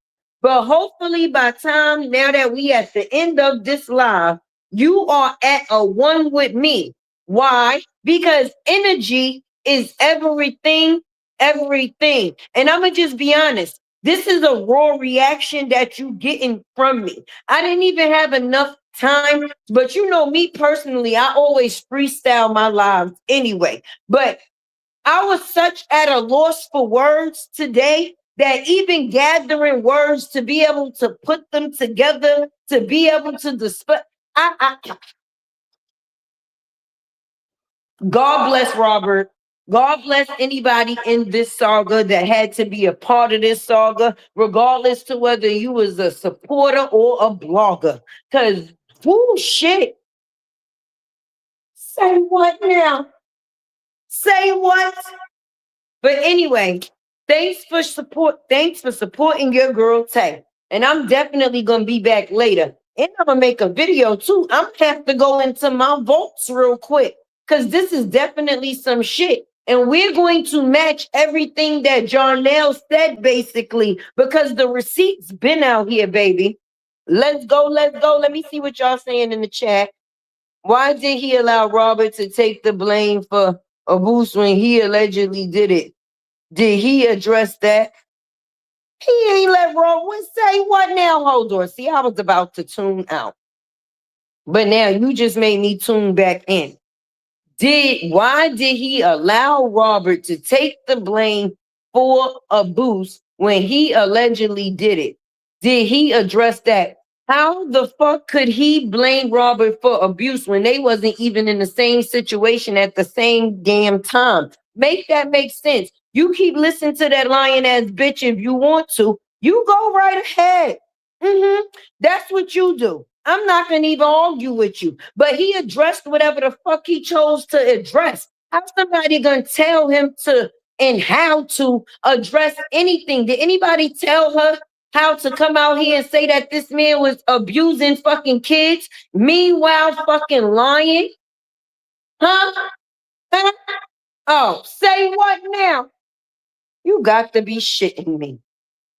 But hopefully by time now that we at the end of this live, you are at a 1 with me. Why? Because energy is everything, everything. And I'm going to just be honest. This is a raw reaction that you getting from me. I didn't even have enough time, but me personally, I always freestyle my lives anyway. But I was such at a loss for words today that even gathering words to be able to put them together, to be able to display, God bless Robert. God bless anybody in this saga that had to be a part of this saga, regardless to whether you was a supporter or a blogger. Because, shit. Say what now? Say what? But anyway, thanks for supporting your girl Tay. And I'm definitely gonna be back later. And I'm gonna make a video too. I'm gonna have to go into my vaults real quick, because this is definitely some shit. And we're going to match everything that Johnell said, basically, because the receipts been out here, baby. Let's go, let's go. Let me see what y'all saying in the chat. Why did he allow Robert to take the blame for abuse when he allegedly did it? Did he address that? He ain't let Robert say what now? Hold on. See, I was about to tune out. But now you just made me tune back in. Why did he allow Robert to take the blame for abuse when he allegedly did it? Did he address that? How the fuck could he blame Robert for abuse when they wasn't even in the same situation at the same damn time? Make that make sense. You keep listening to that lying ass bitch if you want to. You go right ahead. That's what you do. I'm not gonna even argue with you. But he addressed whatever the fuck he chose to address. How's somebody gonna tell him to and how to address anything? Did anybody tell her how to come out here and say that this man was abusing fucking kids? Meanwhile, fucking lying? Huh? Huh? Oh, say what now? You got to be shitting me.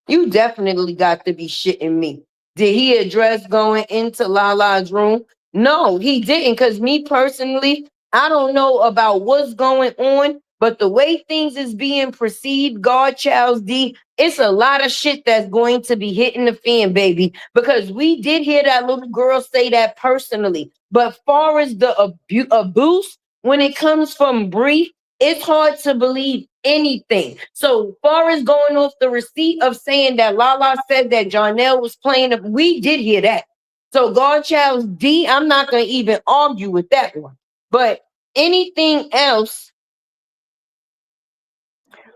You definitely got to be shitting me. Did he address going into Lala's room? No, he didn't. Because me personally, I don't know about what's going on, but the way things is being perceived, God, Charles D, it's a lot of shit that's going to be hitting the fan, baby. Because we did hear that little girl say that personally. But far as the abuse, when it comes from Bree, it's hard to believe anything. So far as going off the receipt of saying that Lala said that Johnell was playing, we did hear that. So Godchild's D, I'm not going to even argue with that one. But anything else,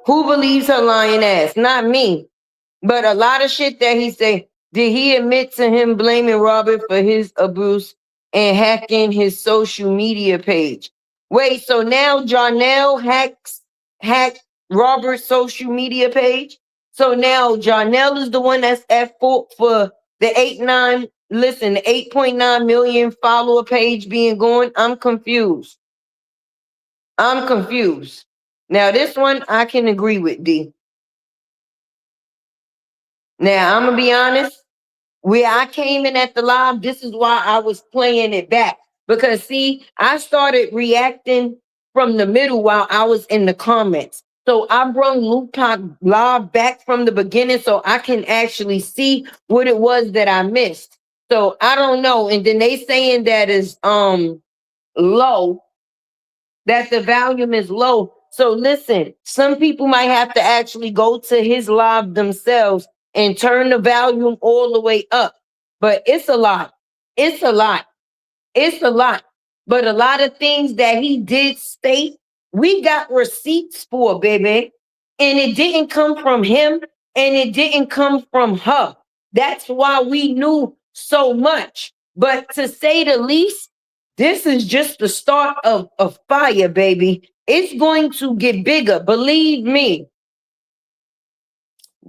who believes her lying ass? Not me. But a lot of shit that he say, did he admit to him blaming Robert for his abuse and hacking his social media page? Wait, so now Johnell hacked Robert's social media page? So now Johnell is the one that's at fault for the 8.9 million follower page being gone? I'm confused. Now this one I can agree with, D. Now, I'm going to be honest. Where I came in at the live, this is why I was playing it back. Because, see, I started reacting from the middle while I was in the comments. So I brought Lupac live back from the beginning so I can actually see what it was that I missed. So I don't know. And then they saying that is low, that the volume is low. So listen, some people might have to actually go to his live themselves and turn the volume all the way up. But it's a lot. It's a lot. It's a lot. But a lot of things that he did state, we got receipts for, baby. And it didn't come from him and it didn't come from her. That's why we knew so much. But to say the least, this is just the start of a fire, baby. It's going to get bigger. Believe me.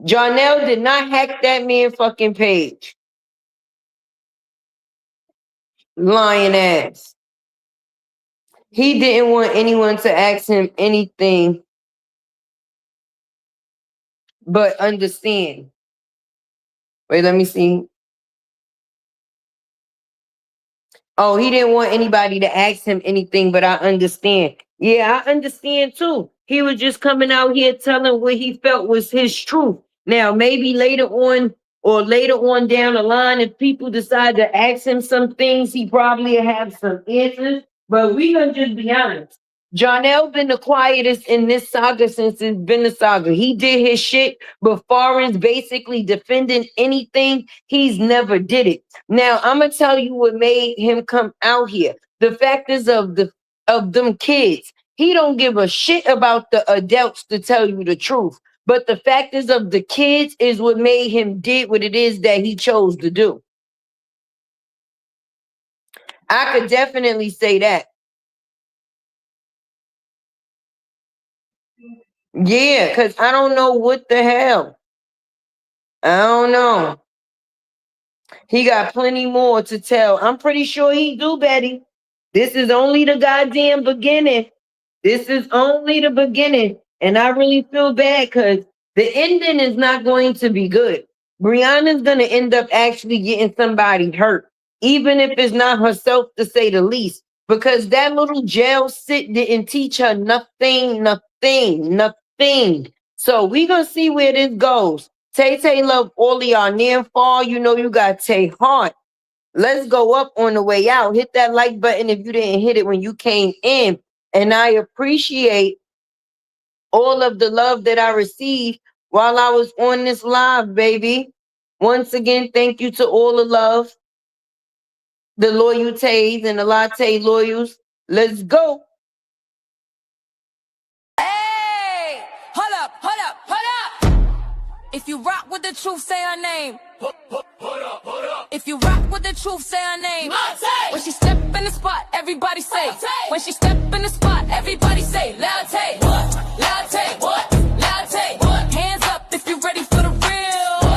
Johnell did not hack that man fucking page. Lying ass. He didn't want anyone to ask him anything but understand. Wait, let me see. Oh, he didn't want anybody to ask him anything, but I understand. Yeah, I understand too. He was just coming out here telling what he felt was his truth. Now, maybe later on down the line, if people decide to ask him some things, he probably have some answers. But we gonna just be honest. Johnell been the quietest in this saga since it's been a saga. He did his shit, but far as basically defending anything, he's never did it. Now, I'm gonna tell you what made him come out here. The fact is of them kids. He don't give a shit about the adults, to tell you the truth. But the fact is of the kids is what made him did what it is that he chose to do. I could definitely say that. Yeah, because I don't know what the hell. I don't know. He got plenty more to tell. I'm pretty sure he do, Betty. This is only the goddamn beginning. This is only the beginning. And I really feel bad because the ending is not going to be good. Brianna's going to end up actually getting somebody hurt, even if it's not herself, to say the least, because that little jail sit didn't teach her nothing. So we going to see where this goes. Tay love all of y'all near and far. You know you got Tay Heart. Let's go up on the way out. Hit that like button if you didn't hit it when you came in. And I appreciate all of the love that I received while I was on this live, baby. Once again, thank you to all the love, the loyalties and the latte loyals. Let's go. Hey, hold up, hold up, hold up. If you rock with the truth, say her name. If you rock with the truth, say her name. When she step in the spot, everybody say. When she step in the spot, everybody say. Latte, what? Latte, what? Latte, what? Hands up if you ready for the real.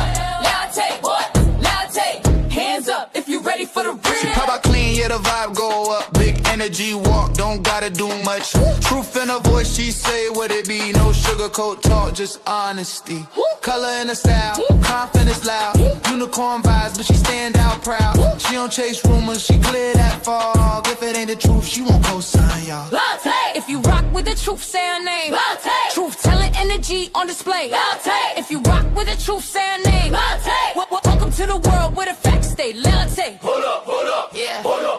Latte, what? Latte, hands up if you ready for the real. She pop out clean, yeah, the vibe go up. Big energy walk, don't gotta do much. Truth in her voice, she say what it be. No sugarcoat talk, just honesty. Color in the style, confidence loud. Unicorn vibes, but she stand out proud. She don't chase rumors, she clear that fog. If it ain't the truth, she won't co-sign y'all. Latte. If you rock with the truth, say her name. Latte. Truth telling energy on display. Latte. If you rock with the truth, say her name. Latte. Welcome to the world where the facts stay. Latte. Hold up, yeah. Hold up.